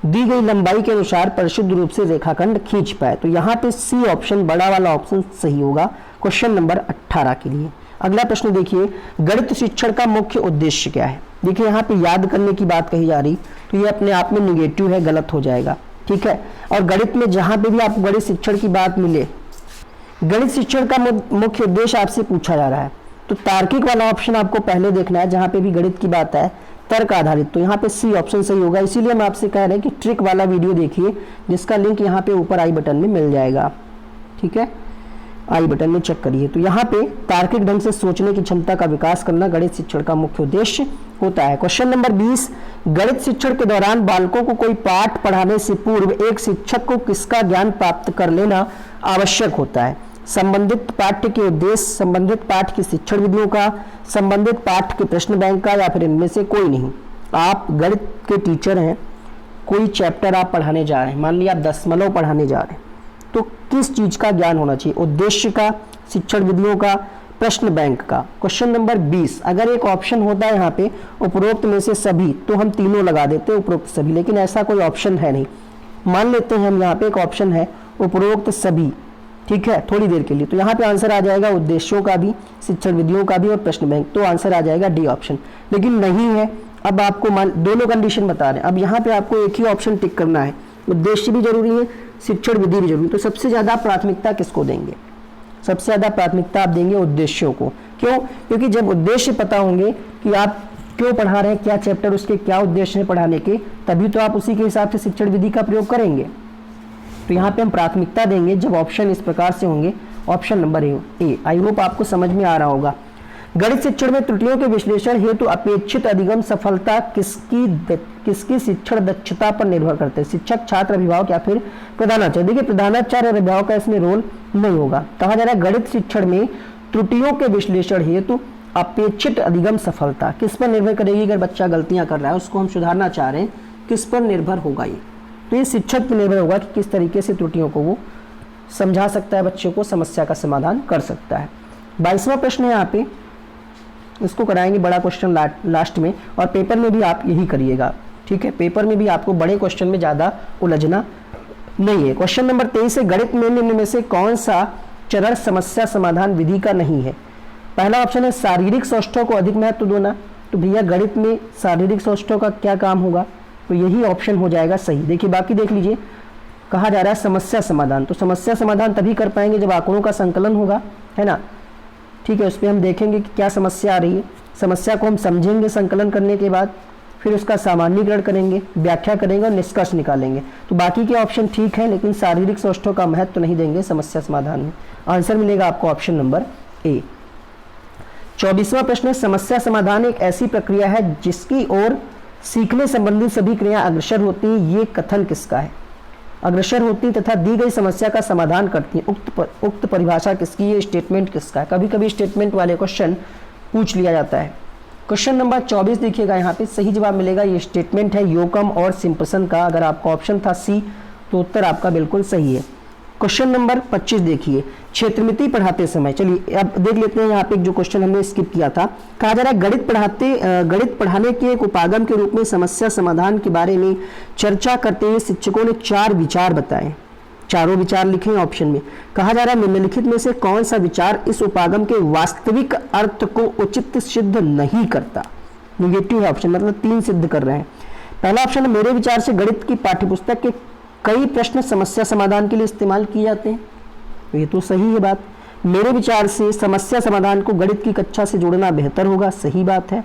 दी गई लंबाई के अनुसार परिशुद्ध रूप से रेखाखंड खींच पाए। तो यहाँ पे सी ऑप्शन, बड़ा वाला ऑप्शन सही होगा क्वेश्चन नंबर 18 के लिए। अगला प्रश्न देखिए, गणित शिक्षण का मुख्य उद्देश्य क्या है? देखिए यहाँ पे याद करने की बात कही जा रही, तो ये अपने आप में निगेटिव है, गलत हो जाएगा, ठीक है। और गणित में जहां पे भी आपको गणित शिक्षण की बात मिले, गणित शिक्षण का मुख्य उद्देश्य आपसे पूछा जा रहा है, तो तार्किक वाला ऑप्शन आपको पहले देखना है, जहां पे भी गणित की बात है, तर्क आधारित। तो यहाँ पे सी ऑप्शन सही होगा। इसीलिए हम आपसे कह रहे हैं कि ट्रिक वाला वीडियो देखिए, जिसका लिंक यहाँ पे ऊपर आई बटन में मिल जाएगा, ठीक है। आई बटन में चेक करिए। तो यहाँ पे तार्किक ढंग से सोचने की क्षमता का विकास करना गणित शिक्षण का मुख्य उद्देश्य होता है। क्वेश्चन नंबर 20, गणित शिक्षण के दौरान बालकों को कोई पाठ पढ़ाने से पूर्व एक शिक्षक को किसका ज्ञान प्राप्त कर लेना आवश्यक होता है? संबंधित पाठ्य के उद्देश्य, संबंधित पाठ की शिक्षण विधियों का, संबंधित पाठ के प्रश्न बैंक का, या फिर इनमें से कोई नहीं। आप गणित के टीचर हैं, कोई चैप्टर आप पढ़ाने जा रहे हैं, मान लिया आप दशमलव पढ़ाने जा रहे हैं, तो किस चीज का ज्ञान होना चाहिए? उद्देश्य का, शिक्षण विधियों का, प्रश्न बैंक का। क्वेश्चन नंबर 20, अगर एक ऑप्शन होता है यहाँ पे उपरोक्त में से सभी, तो हम तीनों लगा देते हैं उपरोक्त सभी, लेकिन ऐसा कोई ऑप्शन है नहीं। मान लेते हैं हम यहाँ पे एक ऑप्शन है उपरोक्त सभी, ठीक है, थोड़ी देर के लिए, तो यहाँ पे आंसर आ जाएगा उद्देश्यों का भी, शिक्षण विधियों का भी और प्रश्न बैंक, तो आंसर आ जाएगा डी ऑप्शन। लेकिन नहीं है, अब आपको दोनों कंडीशन बता रहे हैं, अब यहाँ पे आपको एक ही ऑप्शन टिक करना है, उद्देश्य भी जरूरी है, शिक्षण विधि भी जरूरी। तो सबसे ज्यादा प्राथमिकता किसको देंगे? सबसे ज्यादा प्राथमिकता आप देंगे उद्देश्यों को। क्यों? क्योंकि जब उद्देश्य पता होंगे कि आप क्यों पढ़ा रहे हैं, क्या चैप्टर, उसके क्या उद्देश्य है पढ़ाने के, तभी तो आप उसी के हिसाब से शिक्षण विधि का प्रयोग करेंगे। तो यहाँ पे हम प्राथमिकता देंगे जब ऑप्शन इस प्रकार से होंगे, option number A. I hope आपको समझ में आ रहा होगा। गणित शिक्षण में त्रुटियों के विश्लेषण हेतु अपेक्षित अधिगम सफलता किसकी शिक्षण दक्षता पर निर्भर करते हैं? शिक्षक, छात्र, अभिभावक या फिर प्रधानाचार्य? देखिए प्रधानाचार्य और अभिभावक का इसमें रोल नहीं होगा। कहा जा रहा है गणित शिक्षण में त्रुटियों के विश्लेषण हेतु अपेक्षित अधिगम सफलता किस पर निर्भर करेगी? अगर बच्चा गलतियां कर रहा है, उसको हम सुधारना चाह रहे हैं, किस पर निर्भर होगा ये? तो ये शिक्षक पर निर्भर होगा कि किस तरीके से त्रुटियों को वो समझा सकता है, बच्चे को समस्या का समाधान कर सकता है। 22वां प्रश्न है यहाँ पे, इसको कराएंगे बड़ा क्वेश्चन लास्ट में, और पेपर में भी आप यही करिएगा, ठीक है, पेपर में भी आपको बड़े क्वेश्चन में ज्यादा उलझना नहीं है। क्वेश्चन नंबर 23 है, गणित में निम्न में से कौन सा चरण समस्या समाधान विधि का नहीं है? पहला ऑप्शन है शारीरिक सौष्ठव को अधिक महत्व देना। तो भैया गणित में शारीरिक सौष्ठव का क्या काम होगा? तो यही ऑप्शन हो जाएगा सही। देखिए बाकी देख लीजिए, कहा जा रहा है समस्या समाधान, तो समस्या समाधान तभी कर पाएंगे जब आंकड़ों का संकलन होगा, है ना, ठीक है। उस पर हम देखेंगे कि क्या समस्या आ रही है, समस्या को हम समझेंगे संकलन करने के बाद, फिर उसका सामान्यीकरण करेंगे, व्याख्या करेंगे और निष्कर्ष निकालेंगे। तो बाकी के ऑप्शन ठीक है, लेकिन शारीरिक सौष्ठव का महत्व नहीं देंगे समस्या समाधान में। आंसर मिलेगा आपको ऑप्शन नंबर ए। 24वां प्रश्न है, समस्या समाधान एक ऐसी प्रक्रिया है जिसकी ओर सीखने संबंधी सभी क्रिया अग्रसर होती है, ये कथन किसका है? अग्रसर होती तथा दी गई समस्या का समाधान करती है, उक्त परिभाषा किसकी? ये स्टेटमेंट किसका है? कभी कभी स्टेटमेंट वाले क्वेश्चन पूछ लिया जाता है। क्वेश्चन नंबर 24 देखिएगा, यहाँ पे सही जवाब मिलेगा, ये स्टेटमेंट है योकम और सिम्पसन का। अगर आपका ऑप्शन था सी तो उत्तर आपका बिल्कुल सही है। क्वेश्चन नंबर 25 देखिए, क्षेत्रमिति पढ़ाते समय, चलिए अब देख लेते हैं यहाँ पे जो क्वेश्चन हमने स्किप किया था। कहा जा रहा है गणित पढ़ाने के एक उपागम के रूप में समस्या समाधान के बारे में चर्चा करते हुए शिक्षकों ने 4 विचार बताए। चारों विचार लिखे ऑप्शन में। कहा जा रहा है निम्नलिखित में से कौन सा विचार इस उपागम के वास्तविक अर्थ को उचित सिद्ध नहीं करता? निगेटिव है ऑप्शन, मतलब 3 सिद्ध कर रहे हैं। पहला ऑप्शन है, मेरे विचार से गणित की पाठ्यपुस्तक के कई प्रश्न समस्या समाधान के लिए इस्तेमाल किए जाते हैं, तो ये तो सही है बात। मेरे विचार से समस्या समाधान को गणित की कक्षा से जोड़ना बेहतर होगा, सही बात है,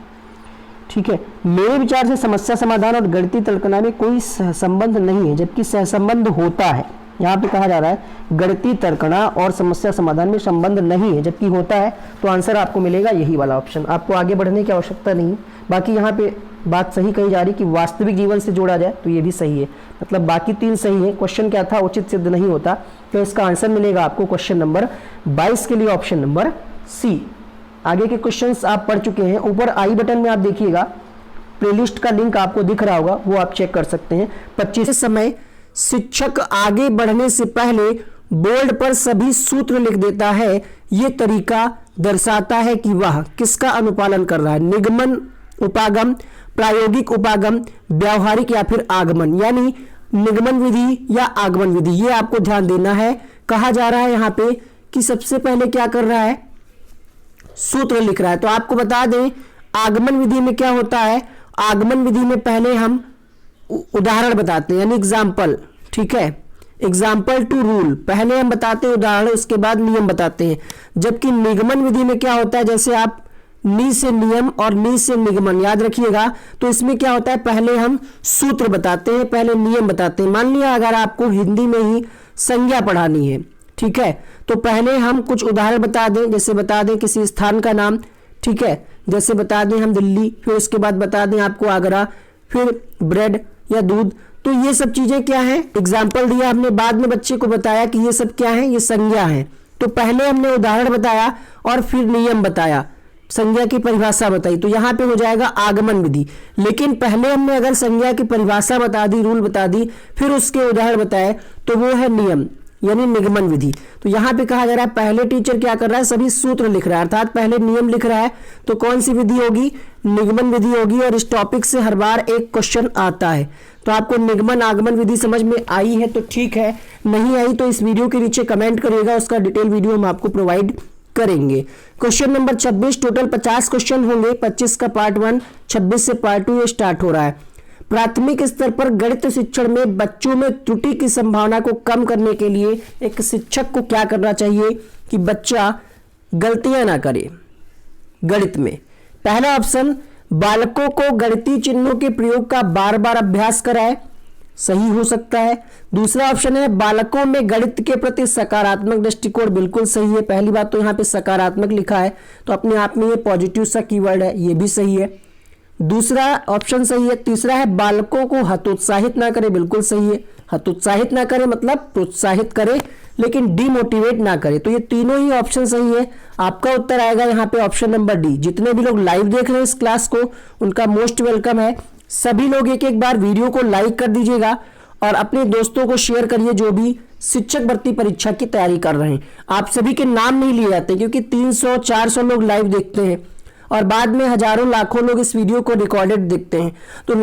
ठीक है। मेरे विचार से समस्या समाधान और गणितीय तर्कना में कोई सहसंबंध नहीं है, जबकि सहसंबंध होता है। यहाँ पे कहा जा रहा है गणितीय तर्कना और समस्या समाधान में संबंध नहीं है, जबकि होता है, तो आंसर आपको मिलेगा यही वाला ऑप्शन। आपको आगे बढ़ने की आवश्यकता नहीं। बाकी यहाँ पे बात सही कही जा रही कि वास्तविक जीवन से जोड़ा जाए, तो ये भी सही है, मतलब बाकी 3 सही है। क्वेश्चन क्या था? उचित सिद्ध नहीं होता, तो इसका आंसर मिलेगा आपको क्वेश्चन नंबर 22 के लिए ऑप्शन नंबर सी। आगे के क्वेश्चंस आप पढ़ चुके हैं, ऊपर आई बटन में आप देखिएगा प्लेलिस्ट का लिंक आपको दिख रहा होगा, वो आप चेक कर सकते हैं। 25 समय शिक्षक आगे बढ़ने से पहले बोर्ड पर सभी सूत्र लिख देता है, ये तरीका दर्शाता है कि वह किसका अनुपालन कर रहा है? निगमन, उपागम, प्रायोगिक उपागम, व्यावहारिक या फिर आगमन, यानी निगमन विधि या आगमन विधि, ये आपको ध्यान देना है। कहा जा रहा है यहाँ पे कि सबसे पहले क्या कर रहा है? सूत्र लिख रहा है। तो आपको बता दें आगमन विधि में क्या होता है, आगमन विधि में पहले हम उदाहरण बताते हैं, यानी एग्जाम्पल, ठीक है, एग्जाम्पल टू रूल, पहले हम बताते हैं उदाहरण, उसके बाद नियम बताते हैं। जबकि निगमन विधि में क्या होता है, जैसे आप नि से नियम और नि से निगमन याद रखिएगा, तो इसमें क्या होता है, पहले हम सूत्र बताते हैं, पहले नियम बताते हैं। मान लिया अगर आपको हिंदी में ही संज्ञा पढ़ानी है, ठीक है। तो पहले हम कुछ उदाहरण बता दें, जैसे बता दें किसी स्थान का नाम, ठीक है, जैसे बता दें हम दिल्ली, फिर उसके बाद बता दें आपको आगरा, फिर ब्रेड या दूध। तो ये सब चीजें क्या है, एग्जाम्पल दिया हमने, बाद में बच्चे को बताया कि ये सब क्या है, ये संज्ञा है। तो पहले हमने उदाहरण बताया और फिर नियम बताया, संज्ञा की परिभाषा बताई, तो यहाँ पे हो जाएगा आगमन विधि। लेकिन पहले हमने अगर संज्ञा की परिभाषा बता दी, रूल बता दी, फिर उसके उदाहरण बताए, तो वो है नियम यानी निगमन विधि। तो यहाँ पे कहा जा रहा है पहले टीचर क्या कर रहा है, सभी सूत्र लिख रहा है, अर्थात पहले नियम लिख रहा है। तो कौन सी विधि होगी, निगमन विधि होगी। और इस टॉपिक से हर बार एक क्वेश्चन आता है। तो आपको निगमन आगमन विधि समझ में आई है तो ठीक है, नहीं आई तो इस वीडियो के नीचे कमेंट करिएगा, उसका डिटेल वीडियो हम आपको प्रोवाइड करेंगे। क्वेश्चन नंबर 26, टोटल 50 क्वेश्चन होंगे, 25 का पार्ट 1, 26 से पार्ट 2 ये स्टार्ट हो रहा है। प्राथमिक स्तर पर गणित शिक्षण में बच्चों में त्रुटि की संभावना को कम करने के लिए एक शिक्षक को क्या करना चाहिए कि बच्चा गलतियां ना करे गणित में। पहला ऑप्शन, बालकों को गणितीय चिन्हों के प्रयोग का बार बार अभ्यास कराए, सही हो सकता है। दूसरा ऑप्शन है, बालकों में गणित के प्रति सकारात्मक दृष्टिकोण, बिल्कुल सही है। पहली बात तो यहाँ पे सकारात्मक लिखा है तो अपने आप में ये पॉजिटिव सा कीवर्ड है, ये भी सही है, दूसरा ऑप्शन सही है। तीसरा है, बालकों को हतोत्साहित ना करे, बिल्कुल सही है। हतोत्साहित ना करे मतलब प्रोत्साहित करे लेकिन डिमोटिवेट ना करे। तो ये तीनों ही ऑप्शन सही है। आपका उत्तर आएगा यहाँ पे ऑप्शन नंबर डी। जितने भी लोग लाइव देख रहे हैं इस क्लास को उनका मोस्ट वेलकम है। सभी लोग एक एक बार वीडियो को लाइक कर दीजिएगा और अपने दोस्तों को शेयर करिए जो भी शिक्षक भर्ती परीक्षा की तैयारी कर रहे हैं। आप सभी के नाम नहीं लिए जाते क्योंकि 300-400 लोग लाइव देखते हैं और बाद में हजारों लाखों लोग इस वीडियो को रिकॉर्डेड देखते हैं। तो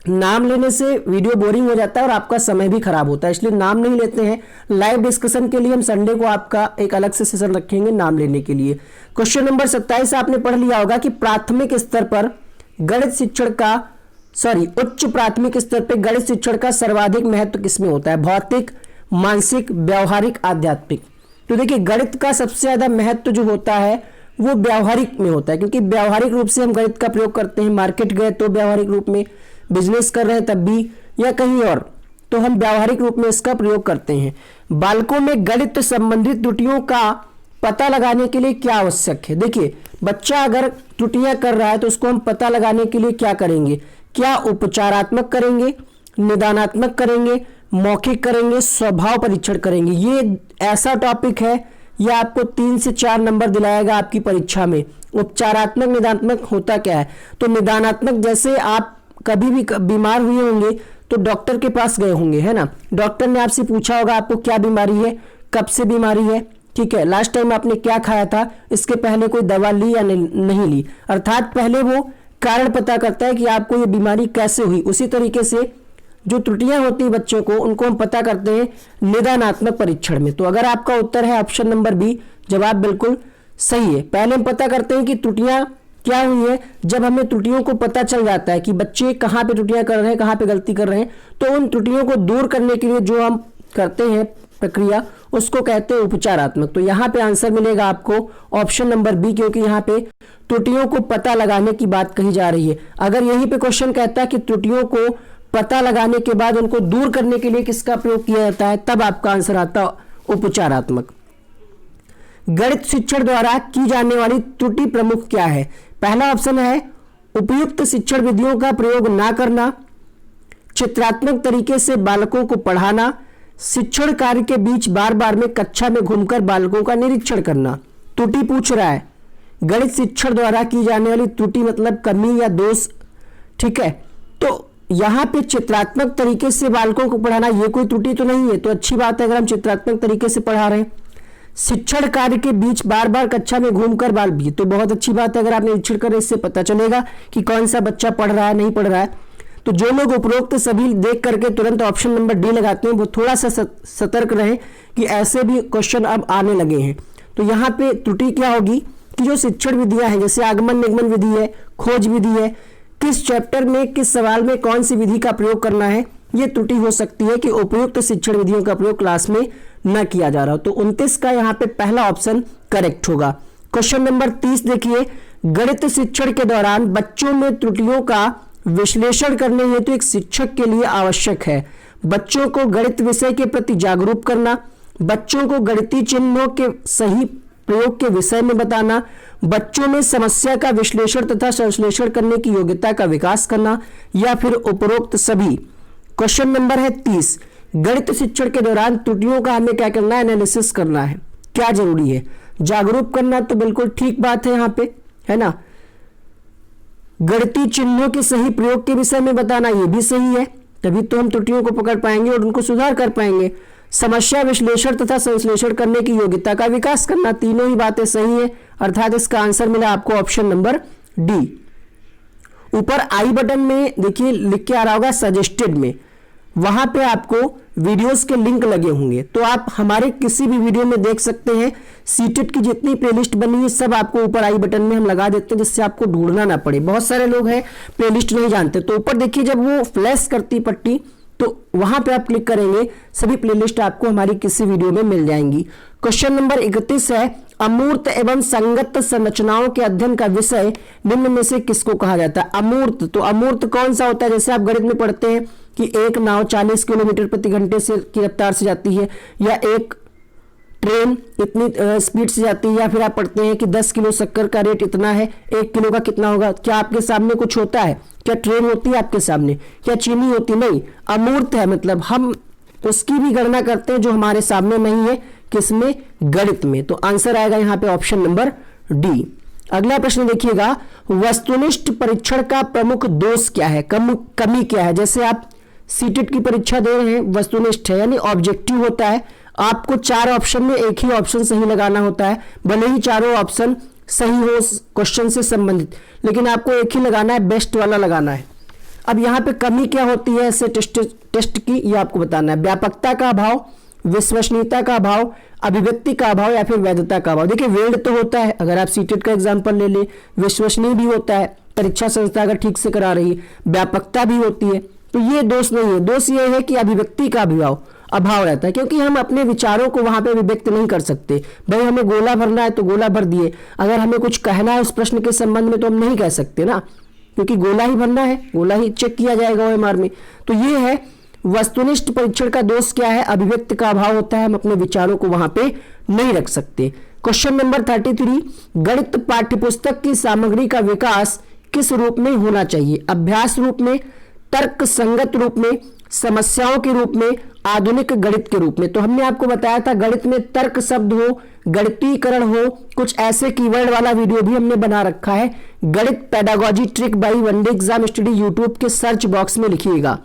नाम लेने से वीडियो बोरिंग हो जाता है और आपका समय भी खराब होता है, इसलिए नाम नहीं लेते हैं। लाइव डिस्कशन के लिए हम संडे को आपका एक अलग से सेशन रखेंगे नाम लेने के लिए। क्वेश्चन नंबर 27 आपने पढ़ लिया होगा कि प्राथमिक स्तर पर गणित शिक्षण का उच्च प्राथमिक स्तर पर गणित शिक्षण का सर्वाधिक महत्व किसमें होता है, भौतिक, मानसिक, व्यवहारिक, आध्यात्मिक। तो देखिए गणित का सबसे ज्यादा महत्व जो होता है वो व्यवहारिक में होता है, क्योंकि व्यवहारिक रूप से हम गणित का प्रयोग करते हैं। मार्केट गए तो व्यवहारिक रूप में, बिजनेस कर रहे हैं तब भी, या कहीं और, तो हम व्यवहारिक रूप में इसका प्रयोग करते हैं। बालकों में गणित संबंधित त्रुटियों का पता लगाने के लिए क्या आवश्यक है। देखिए बच्चा अगर त्रुटियां कर रहा है तो उसको हम पता लगाने के लिए क्या करेंगे, क्या उपचारात्मक करेंगे, निदानात्मक करेंगे, मौखिक करेंगे, स्वभाव परीक्षण करेंगे। ये ऐसा टॉपिक है यह आपको 3 से 4 नंबर दिलाएगा आपकी परीक्षा में। उपचारात्मक निदानात्मक होता क्या है, तो निदानात्मक जैसे आप कभी भी बीमार हुए होंगे तो डॉक्टर के पास गए होंगे, है ना, डॉक्टर ने आपसे पूछा होगा आपको क्या बीमारी है, कब से बीमारी है, ठीक है, लास्ट टाइम आपने क्या खाया था, इसके पहले कोई दवा ली या नहीं ली, अर्थात पहले वो कारण पता करता है कि आपको ये बीमारी कैसे हुई। उसी तरीके से जो त्रुटियां होती हैं बच्चों को उनको हम पता करते हैं निदानात्मक परीक्षण में। तो अगर आपका उत्तर है ऑप्शन नंबर बी, जवाब बिल्कुल सही है। पहले हम पता करते हैं कि त्रुटियां क्या हुई है। जब हमें त्रुटियों को पता चल जाता है कि बच्चे कहाँ पे त्रुटियां कर रहे हैं, कहाँ पे गलती कर रहे हैं, तो उन त्रुटियों को दूर करने के लिए जो हम करते हैं प्रक्रिया उसको कहते हैं उपचारात्मक। तो यहाँ पे आंसर मिलेगा आपको ऑप्शन नंबर बी, क्योंकि यहाँ पे त्रुटियों को पता लगाने की बात कही जा रही है। अगर यहीं पे क्वेश्चन कहता है कि त्रुटियों को पता लगाने के बाद उनको दूर करने के लिए किसका प्रयोग किया जाता है, तब आपका आंसर आता उपचारात्मक। गणित शिक्षण द्वारा की जाने वाली त्रुटि प्रमुख क्या है। पहला ऑप्शन है उपयुक्त शिक्षण विधियों का प्रयोग ना करना, चित्रात्मक तरीके से बालकों को पढ़ाना, शिक्षण कार्य के बीच बार बार में कक्षा में घूमकर बालकों का निरीक्षण करना। त्रुटि पूछ रहा है, गणित शिक्षण द्वारा की जाने वाली त्रुटि मतलब कमी या दोष, ठीक है। तो यहाँ पे चित्रात्मक तरीके से बालकों को पढ़ाना ये कोई त्रुटि तो नहीं है, तो अच्छी बात है अगर हम चित्रात्मक तरीके से पढ़ा रहे हैं। शिक्षण कार्य के बीच बार बार कक्षा में घूमकर बाल भी, तो बहुत अच्छी बात है अगर आप निरीक्षण करें, इससे पता चलेगा कि कौन सा बच्चा पढ़ रहा है नहीं पढ़ रहा है। तो जो लोग उपरोक्त सभी देख करके तुरंत ऑप्शन नंबर डी लगाते हैं वो थोड़ा सा सतर्क रहें कि ऐसे भी क्वेश्चन अब आने लगे हैं। तो यहाँ पे त्रुटि क्या होगी कि जो शिक्षण विधियां हैं जैसे आगमन निगमन विधि है, खोज विधि है, किस चैप्टर में किस सवाल में कौन सी विधि का प्रयोग करना है, ये त्रुटि हो सकती है कि उपयुक्त शिक्षण विधियों का प्रयोग क्लास में न किया जा रहा हो। तो 29 का यहाँ पे पहला ऑप्शन करेक्ट होगा। क्वेश्चन नंबर 30 देखिए, गणित शिक्षण के दौरान बच्चों में त्रुटियों का विश्लेषण करने हेतु एक शिक्षक के लिए आवश्यक है बच्चों को गणित विषय के प्रति जागरूक करना, बच्चों को गणितीय चिन्हों के सही प्रयोग के विषय में बताना, बच्चों में समस्या का विश्लेषण तथा संश्लेषण करने की योग्यता का विकास करना, या फिर उपरोक्त सभी। क्वेश्चन नंबर है 30, गणित शिक्षण के दौरान त्रुटियों का हमें क्या करना है, एनालिसिस करना है। क्या जरूरी है, जागरूक करना, तो बिल्कुल ठीक बात है यहाँ पे, है ना। गणितीय चिन्हों के सही प्रयोग के विषय में बताना, ये भी सही है, तभी तो हम त्रुटियों को पकड़ पाएंगे और उनको सुधार कर पाएंगे। समस्या विश्लेषण तथा संश्लेषण करने की योग्यता का विकास करना, तीनों ही बातें सही है, अर्थात इसका आंसर मिला आपको ऑप्शन नंबर डी। ऊपर आई बटन में देखिए लिख के आ रहा होगा सजेस्टेड में, वहां पे आपको वीडियोस के लिंक लगे होंगे, तो आप हमारे किसी भी वीडियो में देख सकते हैं। सीटेट की जितनी प्लेलिस्ट बनी है सब आपको ऊपर आई बटन में हम लगा देते हैं, जिससे आपको ढूंढना ना पड़े। बहुत सारे लोग हैं प्लेलिस्ट नहीं जानते, तो ऊपर देखिए जब वो फ्लैश करती पट्टी तो वहां पे आप क्लिक करेंगे, सभी प्लेलिस्ट आपको हमारी किसी वीडियो में मिल जाएंगी। क्वेश्चन नंबर 31 है, अमूर्त एवं संगत संरचनाओं के अध्ययन का विषय निम्न में से किसको कहा जाता है। अमूर्त, तो अमूर्त कौन सा होता है, जैसे आप गणित में पढ़ते हैं कि एक नाव 40 किलोमीटर प्रति घंटे से की रफ्तार से जाती है, या एक ट्रेन इतनी स्पीड से जाती है, या फिर आप पढ़ते हैं कि 10 किलो शक्कर का रेट इतना है, 1 किलो का कितना होगा। क्या आपके सामने कुछ होता है, क्या ट्रेन होती है आपके सामने, क्या चीनी होती, नहीं। अमूर्त है, मतलब हम उसकी भी गणना करते हैं जो हमारे सामने नहीं है, किसमें, गणित में। तो आंसर आएगा यहाँ पे ऑप्शन नंबर डी। अगला प्रश्न देखिएगा, वस्तुनिष्ठ परीक्षण का प्रमुख दोष क्या है, कमी क्या है। जैसे आप सीटेट की परीक्षा दे रहे हैं, वस्तुनिष्ठ है यानी ऑब्जेक्टिव होता है, आपको 4 ऑप्शन में एक ही ऑप्शन सही लगाना होता है, भले ही चारों ऑप्शन सही हो क्वेश्चन से संबंधित, लेकिन आपको एक ही लगाना है, बेस्ट वाला लगाना है। अब यहाँ पे कमी क्या होती है ऐसे टेस्ट की, ये आपको बताना है। व्यापकता का अभाव, विश्वसनीयता का अभाव, अभिव्यक्ति का अभाव, या फिर वैधता का अभाव। देखिए वेल्ड तो होता है, अगर आप सीटेट का एग्जाम्पल ले ले, विश्वसनीय भी होता है, परीक्षा संस्था अगर ठीक से करा रही है, व्यापकता भी होती है, तो ये दोष नहीं है। दोष ये है कि अभिव्यक्ति का अभाव रहता है, क्योंकि हम अपने विचारों को वहां पे अभिव्यक्त नहीं कर सकते। भाई हमें गोला भरना है तो गोला भर दिए, अगर हमें कुछ कहना है उस प्रश्न के संबंध में तो हम नहीं कह सकते ना, क्योंकि गोला ही भरना है, गोला ही चेक किया जाएगा OMR में। तो ये है वस्तुनिष्ठ परीक्षण का दोष क्या है, अभिव्यक्त का अभाव होता है, हम अपने विचारों को वहां पे नहीं रख सकते। क्वेश्चन नंबर 33, गणित पाठ्यपुस्तक की सामग्री का विकास किस रूप में होना चाहिए, अभ्यास रूप में, तर्क संगत रूप में, समस्याओं के रूप में, आधुनिक गणित के रूप में। तो हमने आपको बताया था गणित में तर्क शब्द हो, गणितीकरण हो, कुछ ऐसे कीवर्ड वाला वीडियो भी हमने बना रखा है। गणित pedagogy trick bye one day exam study YouTube के सर्च बॉक्स में लिखिएगा।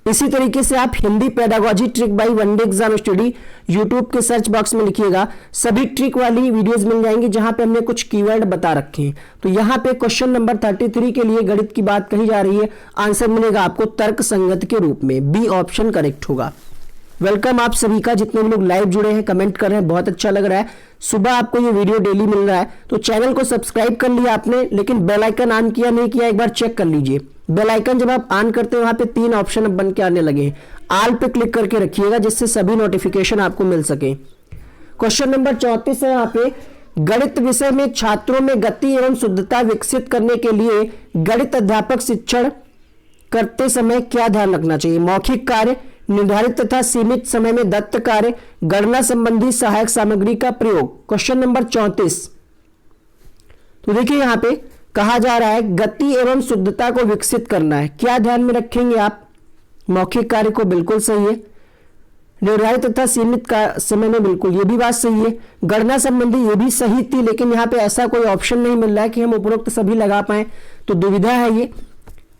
इसी तरीके से आप Hindi pedagogy trick bye one day exam study YouTube के सर्च बॉक्स में लिखिएगा, सभी ट्रिक वाली वीडियोस मिल जाएंगी जहां पे हमने कुछ कीवर्ड बता रखे हैं। तो यहाँ पे क्वेश्चन नंबर 33 के लिए गणित की बात कही जा रही है, आंसर मिलेगा आपको तर्क संगत के रूप में, बी ऑप्शन करेक्ट होगा। वेलकम आप सभी का, जितने भी लोग लाइव जुड़े हैं, कमेंट कर रहे हैं, बहुत अच्छा लग रहा है। सुबह आपको ये वीडियो डेली मिल रहा है, तो चैनल को सब्सक्राइब कर लिया आपने, लेकिन बेल आइकन ऑन किया नहीं किया, एक बार चेक कर लीजिए। बेल आइकन जब आप ऑन करते हैं वहां पे 3 ऑप्शन अब बन के आने लगे हैं, ऑल पे क्लिक करके रखिएगा, जिससे सभी नोटिफिकेशन आपको मिल सके। क्वेश्चन नंबर 34 है यहाँ पे, गणित विषय में छात्रों में गति एवं शुद्धता विकसित करने के लिए गणित अध्यापक शिक्षण करते समय क्या ध्यान रखना चाहिए। मौखिक कार्य, निर्धारित तथा सीमित समय में दत्त कार्य, गणना संबंधी सहायक सामग्री का प्रयोग। क्वेश्चन नंबर 34, तो देखिए यहाँ पे कहा जा रहा है गति एवं शुद्धता को विकसित करना है, क्या ध्यान में रखेंगे आप। मौखिक कार्य को बिल्कुल सही है, निर्धारित तथा सीमित का समय में बिल्कुल, ये भी बात सही है। गणना संबंधी ये भी सही थी, लेकिन यहाँ पे ऐसा कोई ऑप्शन नहीं मिल रहा है कि हम उपरोक्त सभी लगा पाए, तो दुविधा है ये।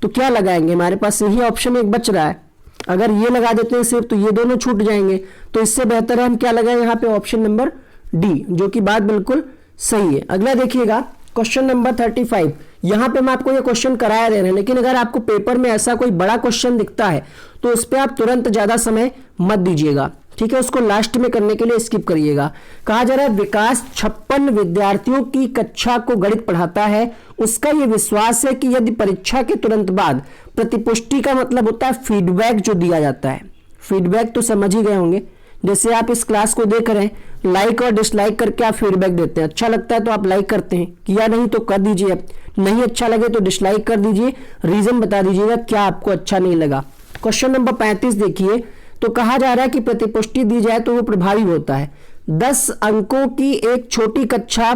तो क्या लगाएंगे, हमारे पास यही ऑप्शन एक बच रहा है, अगर ये लगा देते हैं सिर्फ तो ये दोनों छूट जाएंगे, तो इससे बेहतर है हम क्या लगाएं यहाँ पे ऑप्शन नंबर डी, जो कि बात बिल्कुल सही है। अगला देखिएगा क्वेश्चन नंबर 35, यहाँ पे हम आपको ये क्वेश्चन कराया दे रहे हैं, लेकिन अगर आपको पेपर में ऐसा कोई बड़ा क्वेश्चन दिखता है तो उस पर आप तुरंत ज्यादा समय मत दीजिएगा, ठीक है, उसको लास्ट में करने के लिए स्किप करिएगा। कहा जा रहा है विकास 56 विद्यार्थियों की कक्षा को गणित पढ़ाता है, उसका यह विश्वास है कि यदि परीक्षा के तुरंत बाद प्रतिपुष्टि का मतलब होता है फीडबैक जो दिया जाता है, फीडबैक तो समझ ही गए होंगे, जैसे आप इस क्लास को देख रहे हैं, लाइक और डिसलाइक करके आप फीडबैक देते हैं, अच्छा लगता है तो आप लाइक करते हैं, किया नहीं तो कर दीजिए, नहीं अच्छा लगे तो डिसलाइक कर दीजिए, रीजन बता दीजिएगा क्या आपको अच्छा नहीं लगा। क्वेश्चन नंबर 35 देखिए, तो कहा जा रहा है कि प्रतिपुष्टि दी जाए तो वो प्रभावी होता है। 10 अंकों की एक छोटी कक्षा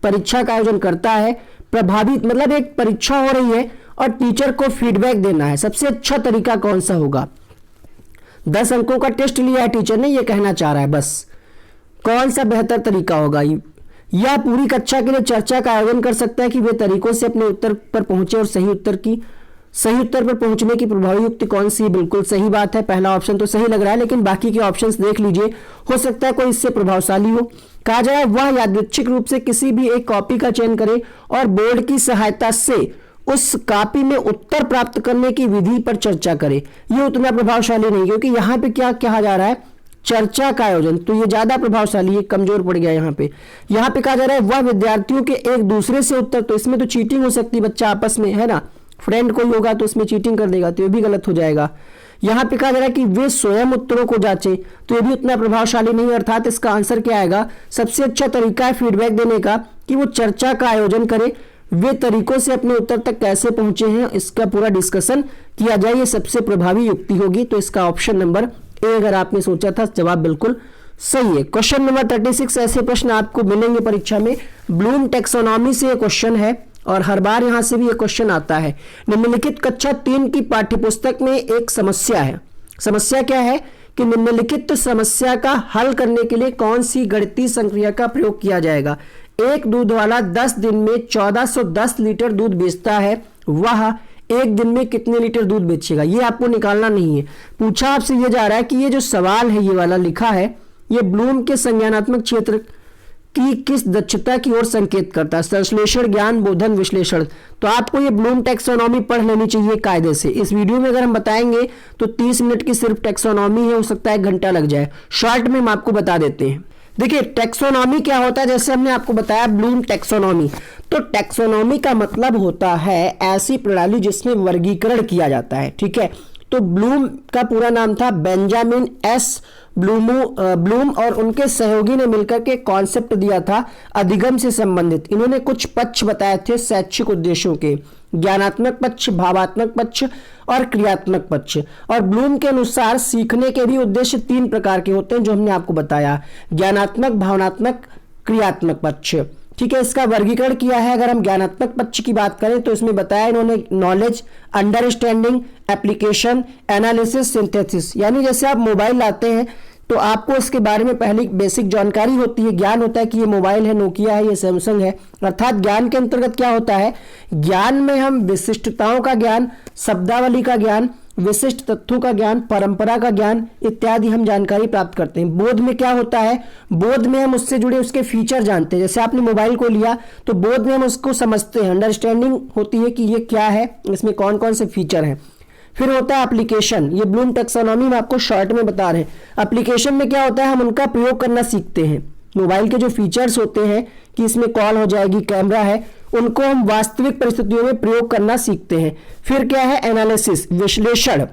परीक्षा का आयोजन करता है। प्रभावी मतलब एक परीक्षा हो रही है और टीचर को फीडबैक देना है, सबसे अच्छा तरीका कौन सा होगा? 10 अंकों का टेस्ट लिया है टीचर ने, ये कहना चाह रहा है बस, कौन सा बेहतर तरीका होगा? या पूरी कक्षा के लिए चर्चा का आयोजन कर सकता है कि वे तरीकों से अपने उत्तर पर पहुंचे और सही उत्तर पर पहुंचने की प्रभावी युक्ति कौन सी? बिल्कुल सही बात है, पहला ऑप्शन तो सही लग रहा है, लेकिन बाकी के ऑप्शंस देख लीजिए, हो सकता है कोई इससे प्रभावशाली हो। कहा जाए वह यादृच्छिक रूप से किसी भी एक कॉपी का चयन करे और बोर्ड की सहायता से उस कॉपी में उत्तर प्राप्त करने की विधि पर चर्चा करे। ये उतना प्रभावशाली नहीं, क्योंकि यहाँ पे क्या कहा जा रहा है? चर्चा का आयोजन, तो ये ज्यादा प्रभावशाली है, कमजोर पड़ गया यहाँ पे कहा जा रहा है वह विद्यार्थियों के एक दूसरे से उत्तर, तो इसमें तो चीटिंग हो सकती है, बच्चा आपस में, है ना, फ्रेंड कोई होगा तो उसमें चीटिंग कर देगा, तो ये भी गलत हो जाएगा। यहाँ पे कहा जा रहा है कि वे स्वयं उत्तरों को जांचे, तो ये भी उतना प्रभावशाली नहीं, अर्थात इसका आंसर क्या आएगा? सबसे अच्छा तरीका है फीडबैक देने का कि वो चर्चा का आयोजन करे, वे तरीकों से अपने उत्तर तक कैसे पहुंचे हैं इसका पूरा डिस्कशन किया जाए, ये सबसे प्रभावी युक्ति होगी। तो इसका ऑप्शन नंबर ए अगर आपने सोचा था, जवाब बिल्कुल सही है। क्वेश्चन नंबर 36, ऐसे प्रश्न आपको मिलेंगे परीक्षा में। ब्लूम टेक्सोनॉमी से क्वेश्चन है और हर बार यहां से भी ये क्वेश्चन आता है। निम्नलिखित कक्षा 3 की पाठ्यपुस्तक में एक समस्या है। समस्या क्या है कि निम्नलिखित समस्या का हल करने के लिए कौन सी गणितीय संक्रिया का प्रयोग किया जाएगा? एक दूध वाला 10 दिन में 1410 लीटर दूध बेचता है, वह एक दिन में कितने लीटर दूध बेचेगा? ये आपको निकालना नहीं है, पूछा आपसे ये जा रहा है कि ये जो सवाल है, ये वाला लिखा है, ये ब्लूम के संज्ञानात्मक क्षेत्र की किस दक्षता की ओर संकेत करता है? संश्लेषण, ज्ञान, बोधन, विश्लेषण। तो आपको ये ब्लूम टैक्सोनॉमी पढ़ लेनी चाहिए कायदे से। इस वीडियो में अगर हम बताएंगे तो 30 मिनट की सिर्फ टैक्सोनॉमी है, हो सकता है 1 घंटा लग जाए। शॉर्ट में हम आपको बता देते हैं। देखिए टैक्सोनॉमी क्या होता है, जैसे हमने आपको बताया ब्लूम टैक्सोनॉमी, तो टैक्सोनॉमी का मतलब होता है ऐसी प्रणाली जिसमें वर्गीकरण किया जाता है, ठीक है। तो ब्लूम का पूरा नाम था बेंजामिन एस ब्लूम और उनके सहयोगी ने मिलकर के कॉन्सेप्ट दिया था अधिगम से संबंधित। इन्होंने कुछ पक्ष बताए थे शैक्षिक उद्देश्यों के, ज्ञानात्मक पक्ष, भावात्मक पक्ष और क्रियात्मक पक्ष। और ब्लूम के अनुसार सीखने के भी उद्देश्य 3 प्रकार के होते हैं, जो हमने आपको बताया, ज्ञानात्मक, भावनात्मक, क्रियात्मक पक्ष, ठीक है। इसका वर्गीकरण किया है। अगर हम ज्ञानात्मक पक्ष की बात करें तो इसमें बताया इन्होंने knowledge, understanding, application, analysis, synthesis. यानी जैसे आप मोबाइल लाते हैं तो आपको इसके बारे में पहले बेसिक जानकारी होती है, ज्ञान होता है कि ये मोबाइल है, नोकिया है, ये सैमसंग है। अर्थात ज्ञान के अंतर्गत क्या होता है, ज्ञान में हम विशिष्टताओं का ज्ञान, शब्दावली का ज्ञान, विशिष्ट तत्वों का ज्ञान, परंपरा का ज्ञान इत्यादि हम जानकारी प्राप्त करते हैं। बोध में क्या होता है, बोध में हम उससे जुड़े उसके फीचर जानते हैं। जैसे आपने मोबाइल को लिया तो बोध में हम उसको समझते हैं, अंडरस्टैंडिंग होती है कि ये क्या है, इसमें कौन कौन से फीचर हैं। फिर होता है एप्लीकेशन, ये ब्लूम टैक्सोनॉमी में आपको शॉर्ट में बता रहे हैं। एप्लीकेशन में क्या होता है, हम उनका प्रयोग करना सीखते हैं। मोबाइल के जो फीचर्स होते हैं कि इसमें कॉल हो जाएगी, कैमरा है, उनको हम वास्तविक परिस्थितियों में प्रयोग करना सीखते हैं। फिर क्या है एनालिसिस, विश्लेषण।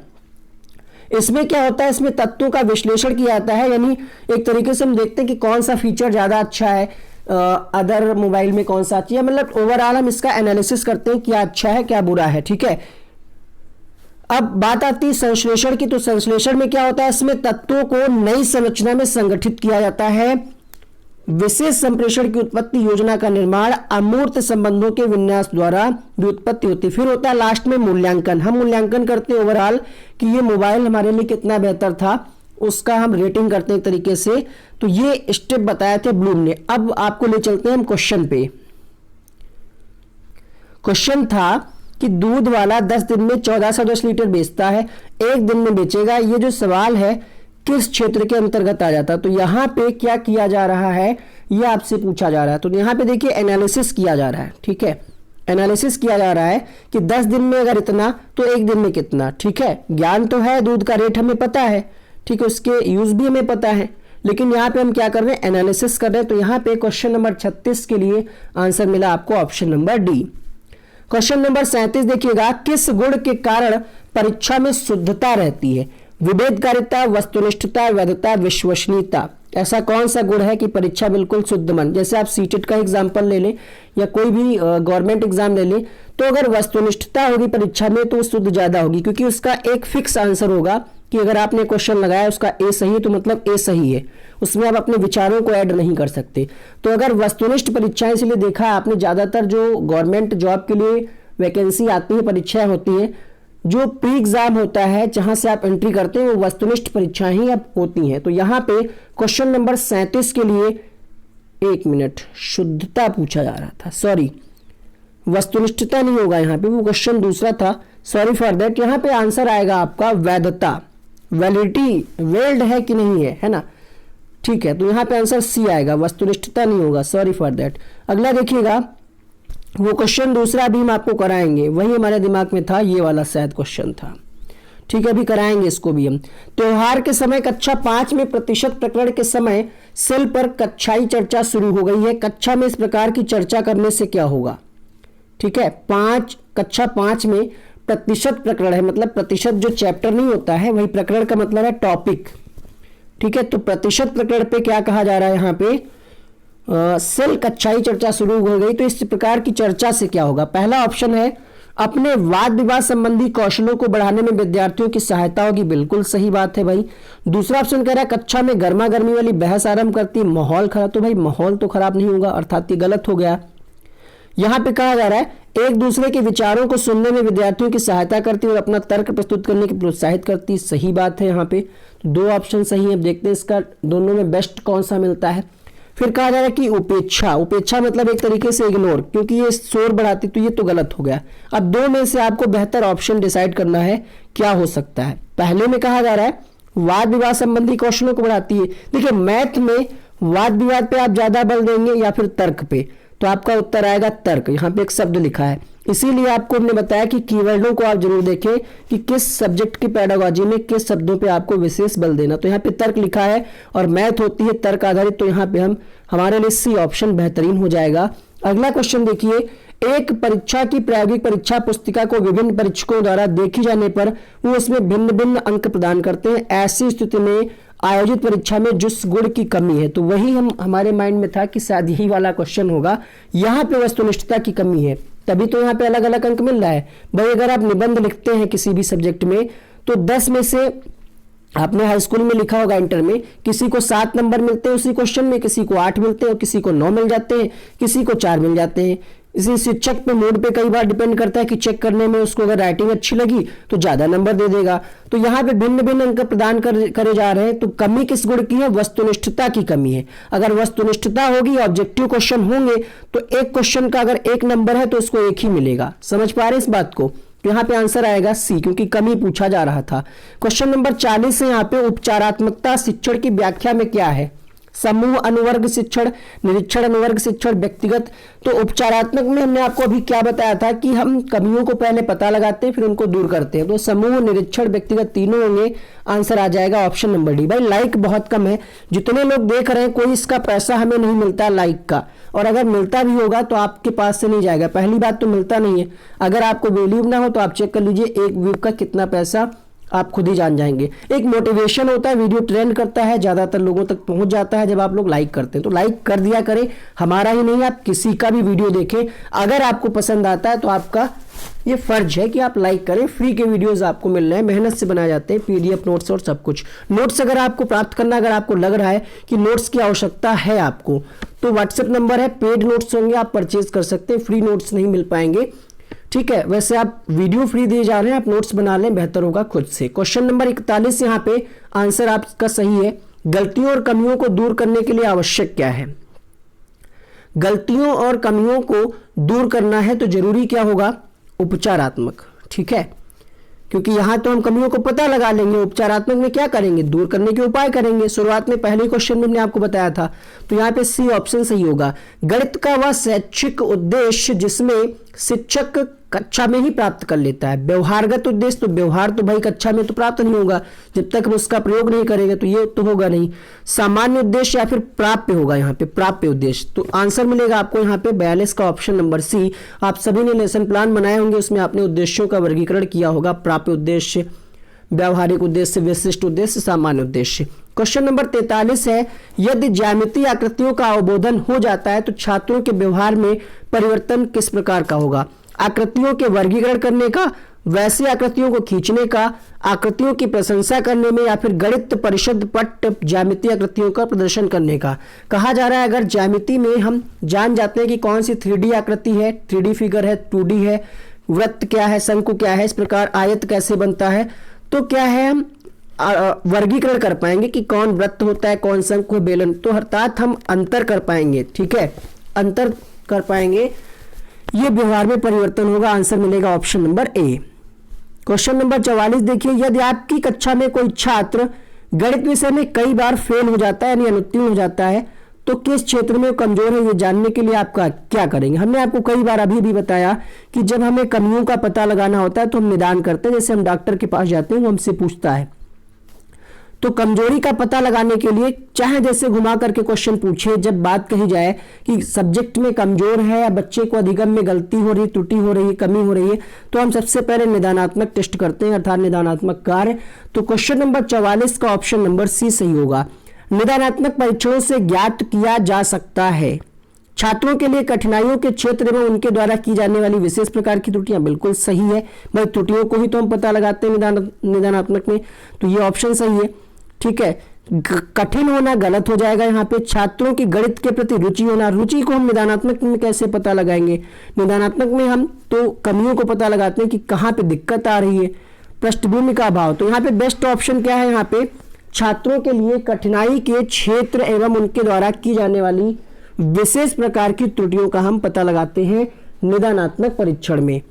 इसमें क्या होता है, इसमें तत्वों का विश्लेषण किया जाता है, यानी एक तरीके से हम देखते हैं कि कौन सा फीचर ज्यादा अच्छा है, अदर मोबाइल में कौन सा अच्छा है, मतलब ओवरऑल हम इसका एनालिसिस करते हैं क्या अच्छा है क्या बुरा है, ठीक है। अब बात आती है संश्लेषण की। तो संश्लेषण में क्या होता है, इसमें तत्वों को नई संरचना में संगठित किया जाता है, विशेष संप्रेषण की उत्पत्ति योजना का निर्माण, अमूर्त संबंधों के विन्यास द्वारा व्युत्पत्ति होती है। फिर होता है लास्ट में मूल्यांकन। हम मूल्यांकन करते हैं ओवरऑल कि ये मोबाइल हमारे लिए कितना बेहतर था, उसका हम रेटिंग करते हैं एक तरीके से। तो ये स्टेप बताए थे ब्लूम ने। अब आपको ले चलते हैं हम क्वेश्चन पे। क्वेश्चन था कि दूध वाला 10 दिन में 1410 लीटर बेचता है, एक दिन में बेचेगा। ये जो सवाल है किस क्षेत्र के अंतर्गत आ जाता है, तो यहाँ पे क्या किया जा रहा है, ये आपसे पूछा जा रहा है। तो यहाँ पे देखिए एनालिसिस किया जा रहा है, ठीक है। एनालिसिस किया जा रहा है कि 10 दिन में अगर इतना तो एक दिन में कितना, ठीक है। ज्ञान तो है, दूध का रेट हमें पता है, ठीक है, उसके यूज भी हमें पता है, लेकिन यहाँ पे हम क्या कर रहे हैं, एनालिसिस कर रहे हैं। तो यहाँ पे क्वेश्चन नंबर 36 के लिए आंसर मिला आपको option number D. Question number 37 देखिएगा, किस गुण के कारण परीक्षा में शुद्धता रहती है? विभेदकारिता, वस्तुनिष्ठता, वैधता, विश्वसनीयता। ऐसा कौन सा गुण है कि परीक्षा बिल्कुल शुद्ध मन, जैसे आप सीटेट का एग्जाम्पल ले लें या कोई भी गवर्नमेंट एग्जाम ले लें, तो अगर वस्तुनिष्ठता होगी परीक्षा में तो शुद्ध ज्यादा होगी, क्योंकि उसका एक फिक्स आंसर होगा कि अगर आपने क्वेश्चन लगाया उसका ए सही है तो मतलब ए सही है, उसमें आप अपने विचारों को ऐड नहीं कर सकते। तो अगर वस्तुनिष्ठ परीक्षाएं, इसलिए देखा आपने ज़्यादातर जो गवर्नमेंट जॉब के लिए वैकेंसी आती है, परीक्षाएं होती हैं, जो प्री एग्जाम होता है जहां से आप एंट्री करते हैं वो वस्तुनिष्ठ परीक्षाएं ही अब होती हैं। तो यहाँ पे क्वेश्चन नंबर 37 के लिए, एक मिनट, शुद्धता पूछा जा रहा था, सॉरी, वस्तुनिष्ठता नहीं होगा यहाँ पे, वो क्वेश्चन दूसरा था, सॉरी फॉर दैट। यहाँ पे आंसर आएगा आपका वैधता, वैलिडिटी, वेल्ड है कि नहीं है ना, ठीक है। तो यहाँ पे आंसर सी आएगा, वस्तुनिष्ठता नहीं होगा, सॉरी फॉर दैट। अगला देखिएगा, वो क्वेश्चन दूसरा भी हम आपको कराएंगे, वही हमारे दिमाग में था, ये वाला शायद क्वेश्चन था, ठीक है, अभी कराएंगे इसको भी हम। त्योहार के समय कक्षा 5 में प्रतिशत प्रकरण के समय सेल पर कक्षाई चर्चा शुरू हो गई है। कक्षा में इस प्रकार की चर्चा करने से क्या होगा, ठीक है। कक्षा 5 में प्रतिशत प्रकरण है, मतलब प्रतिशत जो चैप्टर नहीं होता है, वही प्रकरण का मतलब है टॉपिक, ठीक है। तो प्रतिशत प्रकरण पे क्या कहा जा रहा है यहाँ पे, सेल कक्षाई चर्चा शुरू हो गई, तो इस प्रकार की चर्चा से क्या होगा। पहला ऑप्शन है अपने वाद विवाद संबंधी कौशलों को बढ़ाने में विद्यार्थियों की सहायता होगी, बिल्कुल सही बात है भाई। दूसरा ऑप्शन कह रहा है कक्षा में गर्मा गर्मी वाली बहस आरंभ करती है, माहौल खराब, तो भाई माहौल तो खराब नहीं होगा, अर्थात ये गलत हो गया। यहाँ पे कहा जा रहा है एक दूसरे के विचारों को सुनने में विद्यार्थियों की सहायता करती है और अपना तर्क प्रस्तुत करने की प्रोत्साहित करती है, सही बात है। यहाँ पे तो दो ऑप्शन सही है, देखते हैं इसका दोनों में बेस्ट कौन सा मिलता है। फिर कहा जा रहा है कि उपेक्षा, उपेक्षा मतलब एक तरीके से इग्नोर, क्योंकि ये शोर बढ़ाती, तो ये तो गलत हो गया। अब दो में से आपको बेहतर ऑप्शन डिसाइड करना है क्या हो सकता है। पहले में कहा जा रहा है वाद विवाद संबंधी कौशलों को बढ़ाती है। देखिए मैथ में वाद विवाद पे आप ज्यादा बल देंगे या फिर तर्क पे, तो आपका उत्तर आएगा तर्क। यहाँ पे एक शब्द लिखा है, इसीलिए आपको हमने बताया कि कीवर्डों को आप जरूर देखें कि किस सब्जेक्ट की पेडागोजी में किस शब्दों पे आपको विशेष बल देना। तो यहाँ पे तर्क लिखा है और मैथ होती है तर्क आधारित, तो यहाँ पे हमारे लिए सी ऑप्शन बेहतरीन हो जाएगा। अगला क्वेश्चन देखिए, एक परीक्षा की प्रायोगिक परीक्षा पुस्तिका को विभिन्न परीक्षकों द्वारा देखी जाने पर वो उसमें भिन्न भिन्न अंक प्रदान करते हैं। ऐसी स्थिति में आयोजित परीक्षा में जिस गुण की कमी है, तो वही हमारे माइंड में था कि शायद यही वाला क्वेश्चन होगा। यहाँ पे वस्तुनिष्ठता की कमी है, तभी तो यहाँ पे अलग अलग अंक मिल रहा है भाई। अगर आप निबंध लिखते हैं किसी भी सब्जेक्ट में, तो 10 में से आपने हाई स्कूल में लिखा होगा, इंटर में किसी को 7 नंबर मिलते हैं उसी क्वेश्चन में, किसी को 8 मिलते हैं और किसी को 9 मिल जाते हैं, किसी को 4 मिल जाते हैं। इसी शिक्षक पे मूड पे कई बार डिपेंड करता है कि चेक करने में उसको अगर राइटिंग अच्छी लगी तो ज्यादा नंबर दे देगा। तो यहाँ पे भिन्न भिन्न अंक प्रदान करे जा रहे हैं। तो कमी किस गुण की है, वस्तुनिष्ठता की कमी है। अगर वस्तुनिष्ठता होगी, ऑब्जेक्टिव क्वेश्चन होंगे, तो एक क्वेश्चन का अगर 1 नंबर है तो उसको 1 ही मिलेगा। समझ पा रहे इस बात को। तो यहाँ पे आंसर आएगा सी, क्योंकि कमी पूछा जा रहा था। क्वेश्चन नंबर 40 है, यहाँ पे उपचारात्मकता शिक्षण की व्याख्या में क्या है। समूह अनुवर्ग शिक्षण, निरीक्षण अनुवर्ग शिक्षण, व्यक्तिगत। तो उपचारात्मक में हमने आपको अभी क्या बताया था कि हम कमियों को पहले पता लगाते हैं फिर उनको दूर करते हैं। तो समूह, निरीक्षण, व्यक्तिगत तीनों होंगे। आंसर आ जाएगा ऑप्शन नंबर डी। भाई लाइक बहुत कम है, जितने लोग देख रहे हैं कोई इसका पैसा हमें नहीं मिलता लाइक का, और अगर मिलता भी होगा तो आपके पास से नहीं जाएगा। पहली बात तो मिलता नहीं है। अगर आपको वैल्यू ना हो तो आप चेक कर लीजिए एक व्यू का कितना पैसा, आप खुद ही जान जाएंगे। एक मोटिवेशन होता है, वीडियो ट्रेंड करता है, ज्यादातर लोगों तक पहुंच जाता है जब आप लोग लाइक करते हैं। तो लाइक कर दिया करें, हमारा ही नहीं आप किसी का भी वीडियो देखें, अगर आपको पसंद आता है तो आपका ये फर्ज है कि आप लाइक करें। फ्री के वीडियोस आपको मिल रहे हैं, मेहनत से बनाए जाते हैं, पीडीएफ नोट्स और सब कुछ। नोट्स अगर आपको प्राप्त करना, अगर आपको लग रहा है कि नोट्स की आवश्यकता है आपको, तो व्हाट्सएप नंबर है, पेड नोट्स होंगे, आप परचेज कर सकते हैं, फ्री नोट्स नहीं मिल पाएंगे, ठीक है। वैसे आप वीडियो फ्री दिए जा रहे हैं, आप नोट्स बना लें, बेहतर होगा खुद से। क्वेश्चन नंबर 41 यहाँ पे आंसर आपका सही है। गलतियों और कमियों को दूर करने के लिए आवश्यक क्या है। गलतियों और कमियों को दूर करना है तो जरूरी क्या होगा, उपचारात्मक, ठीक है। क्योंकि यहां तो हम कमियों को पता लगा लेंगे, उपचारात्मक में क्या करेंगे, दूर करने के उपाय करेंगे। शुरुआत में पहले क्वेश्चन में हमने आपको बताया था, तो यहाँ पे सी ऑप्शन सही होगा। गणित का वह शैक्षिक उद्देश्य जिसमें शिक्षक कक्षा में ही प्राप्त कर लेता है। व्यवहारगत उद्देश्य, तो व्यवहार तो भाई कक्षा में तो प्राप्त नहीं होगा जब तक हम उसका प्रयोग नहीं करेंगे, तो ये तो होगा नहीं। सामान्य उद्देश्य या फिर प्राप्य होगा, यहाँ पे प्राप्य उद्देश्य। तो आंसर मिलेगा आपको यहाँ पे 42 का ऑप्शन नंबर सी। आप सभी ने लेसन प्लान बनाए होंगे, उसमें आपने उद्देश्यों का वर्गीकरण किया होगा, प्राप्य उद्देश्य, व्यावहारिक उद्देश्य, विशिष्ट उद्देश्य, सामान्य उद्देश्य। क्वेश्चन नंबर 43 है, यदि ज्यामितीय आकृतियों का अवबोधन हो जाता है तो छात्रों के व्यवहार में परिवर्तन किस प्रकार का होगा। आकृतियों के वर्गीकरण करने का, वैसी आकृतियों को खींचने का, आकृतियों की प्रशंसा करने में, या फिर गणित परिषद पट ज्यामितीय आकृतियों का प्रदर्शन करने का। कहा जा रहा है अगर ज्यामिति में हम जान जाते हैं कि कौन सी 3D आकृति है, 3D फिगर है, 2D है, वृत्त क्या है, शंकु क्या है, इस प्रकार आयत कैसे बनता है, तो क्या है हम वर्गीकरण कर पाएंगे कि कौन वृत्त होता है, कौन शंकु, बेलन, तो अर्थात हम अंतर कर पाएंगे। ठीक है, अंतर कर पाएंगे, ये व्यवहार में परिवर्तन होगा। आंसर मिलेगा option number A. Question number 44 देखिए, यदि आपकी कक्षा में कोई छात्र गणित विषय में कई बार फेल हो जाता है यानी अनुत्तीर्ण हो जाता है, तो किस क्षेत्र में कमजोर है ये जानने के लिए आपका क्या करेंगे। हमने आपको कई बार अभी भी बताया कि जब हमें कमियों का पता लगाना होता है तो हम निदान करते हैं, जैसे हम डॉक्टर के पास जाते हैं, वो हमसे पूछता है। तो कमजोरी का पता लगाने के लिए चाहे जैसे घुमा करके क्वेश्चन पूछे, जब बात कही जाए कि सब्जेक्ट में कमजोर है या बच्चे को अधिगम में गलती हो रही, त्रुटि हो रही है, कमी हो रही है, तो हम सबसे पहले निदानात्मक टेस्ट करते हैं, अर्थात निदानात्मक कार्य। तो क्वेश्चन नंबर 44 का ऑप्शन नंबर सी सही होगा। निदानात्मक परीक्षणों से ज्ञात किया जा सकता है छात्रों के लिए कठिनाइयों के क्षेत्र में उनके द्वारा की जाने वाली विशेष प्रकार की त्रुटियां। बिल्कुल सही है भाई, त्रुटियों को ही तो हम पता लगाते हैं निदानात्मक में, तो ये ऑप्शन सही है। ठीक है, कठिन होना गलत हो जाएगा यहाँ पे। छात्रों की गणित के प्रति रुचि होना, रुचि को हम निदानात्मक में कैसे पता लगाएंगे। निदानात्मक में हम तो कमियों को पता लगाते हैं कि कहाँ पे दिक्कत आ रही है। पृष्ठभूमि का अभाव, तो यहाँ पे बेस्ट ऑप्शन क्या है, यहाँ पे छात्रों के लिए कठिनाई के क्षेत्र एवं उनके द्वारा की जाने वाली विशेष प्रकार की त्रुटियों का हम पता लगाते हैं निदानात्मक परीक्षण में।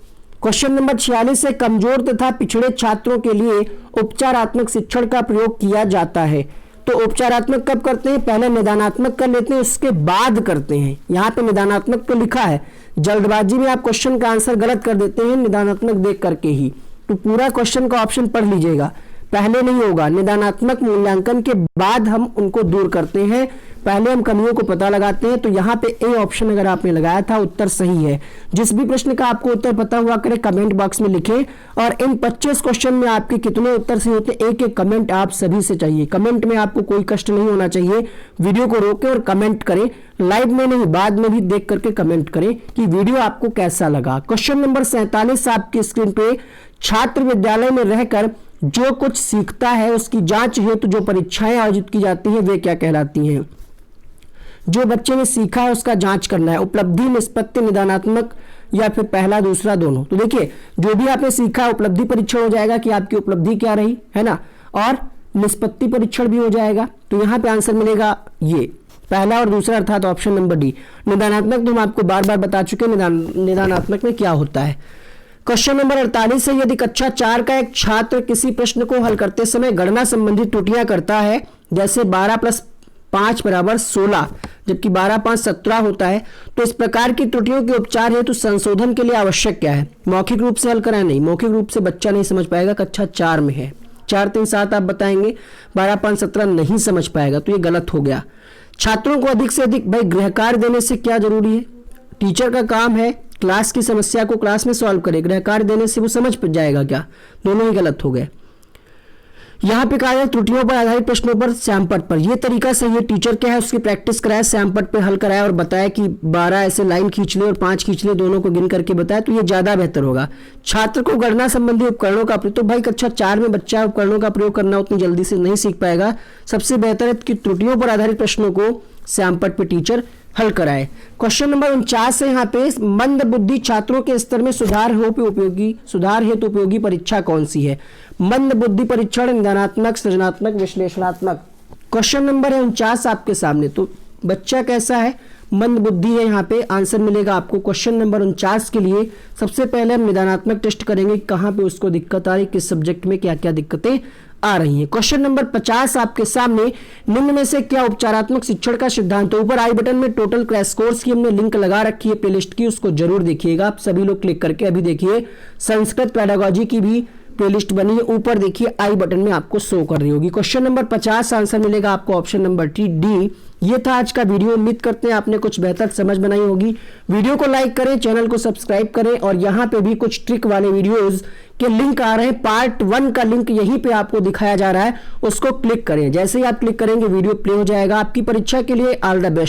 क्वेश्चन नंबर 46 है, कमजोर तथा पिछड़े छात्रों के लिए उपचारात्मक शिक्षण का प्रयोग किया जाता है। तो उपचारात्मक कब करते हैं, पहले निदानात्मक कर लेते हैं, उसके बाद करते हैं। यहाँ पे निदानात्मक तो लिखा है, जल्दबाजी में आप क्वेश्चन का आंसर गलत कर देते हैं निदानात्मक देख करके ही। तो पूरा क्वेश्चन का ऑप्शन पढ़ लीजिएगा, पहले नहीं होगा। निदानात्मक मूल्यांकन के बाद हम उनको दूर करते हैं, पहले हम कमियों को पता लगाते हैं। तो यहाँ पे ए ऑप्शन अगर आपने लगाया था उत्तर सही है। जिस भी प्रश्न का आपको उत्तर पता हुआ करे कमेंट बॉक्स में लिखें, और इन 25 क्वेश्चन में आपके कितने उत्तर सही होते हैं, एक एक कमेंट आप सभी से चाहिए। कमेंट में आपको कोई कष्ट नहीं होना चाहिए, वीडियो को रोकें और कमेंट करें, लाइव में नहीं बाद में भी देख करके कमेंट करें कि वीडियो आपको कैसा लगा। क्वेश्चन नंबर 47 आपकी स्क्रीन पे, छात्र विद्यालय में रहकर जो कुछ सीखता है उसकी जांच हेतु जो परीक्षाएं आयोजित की जाती हैं वे क्या कहलाती हैं। जो बच्चे ने सीखा है उसका जांच करना है, उपलब्धि, निष्पत्ति, निदानात्मक या फिर पहला दूसरा दोनों। तो देखिए जो भी आपने सीखा उपलब्धि परीक्षण हो जाएगा कि आपकी उपलब्धि क्या रही है ना, और निष्पत्ति परीक्षण भी हो जाएगा। तो यहाँ पे आंसर मिलेगा ये पहला और दूसरा, अर्थात ऑप्शन नंबर डी। निदानात्मक तो हम आपको बार बार बता चुके निदानात्मक में क्या होता है। क्वेश्चन नंबर 48 है, यदि कक्षा 4 का एक छात्र किसी प्रश्न को हल करते समय गणना संबंधी त्रुटियां करता है, जैसे 12 + 5 = 16 जबकि 12 + 5 = 17 होता है, तो इस प्रकार की त्रुटियों के उपचार हेतु संशोधन के लिए आवश्यक क्या है। मौखिक रूप से हल कराएं, नहीं मौखिक रूप से बच्चा नहीं समझ पाएगा, कक्षा 4 में है, 4, 3, 7 आप बताएंगे, 12, 5, 17 नहीं समझ पाएगा, तो ये गलत हो गया। छात्रों को अधिक से अधिक भाई गृह कार्य देने से क्या जरूरी है, टीचर का काम है क्लास की समस्या को क्लास में सॉल्व करे, गृह कार्य देने से वो समझ जाएगा क्या, दोनों ही गलत हो गए। यहाँ पे कहा है त्रुटियों पर आधारित प्रश्नों पर श्यामपट पर, यह तरीका सही है। टीचर क्या है उसकी प्रैक्टिस कराया, श्यामपट पे हल कराया और बताया कि 12 ऐसे लाइन खींच ले और 5 खींच ले, दोनों को गिन करके बताया, तो ये ज्यादा बेहतर होगा। छात्र को गणना संबंधी उपकरणों का प्रयोग, तो भाई कक्षा 4 में बच्चा उपकरणों का प्रयोग करना उतनी जल्दी से नहीं सीख पाएगा, सबसे बेहतर है कि त्रुटियों पर आधारित प्रश्नों को श्यामपट पे टीचर हल कराए। क्वेश्चन नंबर 49 है, यहाँ पे मंद बुद्धि छात्रों के स्तर में सुधार हेतु उपयोगी परीक्षा कौन सी है। मंद बुद्धि परीक्षण, निदानात्मक, सृजनात्मक, विश्लेषणात्मक। क्वेश्चन नंबर है 49 आपके सामने, तो बच्चा कैसा है, मंद बुद्धि है। यहाँ पे आंसर मिलेगा आपको क्वेश्चन नंबर 49 के लिए। सबसे पहले हम निदानात्मक टेस्ट करेंगे, कहाँ पे उसको दिक्कत आ रही, किस सब्जेक्ट में क्या क्या दिक्कतें आ रही है। क्वेश्चन नंबर 50 आपके सामने, निम्न में से क्या उपचारात्मक शिक्षण का सिद्धांत। तो ऊपर आई बटन में टोटल क्रैश कोर्स की हमने लिंक लगा रखी है प्लेलिस्ट की, उसको जरूर देखिएगा आप सभी लोग क्लिक करके। अभी देखिए संस्कृत पेडागोजी की भी प्लेलिस्ट बनी है, ऊपर देखिए आई बटन में आपको शो कर रही होगी। क्वेश्चन नंबर 50 आंसर मिलेगा आपको ऑप्शन नंबर डी। ये था आज का वीडियो, उम्मीद करते हैं आपने कुछ बेहतर समझ बनाई होगी। वीडियो को लाइक करें, चैनल को सब्सक्राइब करें, और यहाँ पे भी कुछ ट्रिक वाले वीडियोस के लिंक आ रहे हैं, पार्ट 1 का लिंक यहीं पे आपको दिखाया जा रहा है, उसको क्लिक करें। जैसे ही आप क्लिक करेंगे वीडियो प्ले हो जाएगा। आपकी परीक्षा के लिए ऑल द बेस्ट।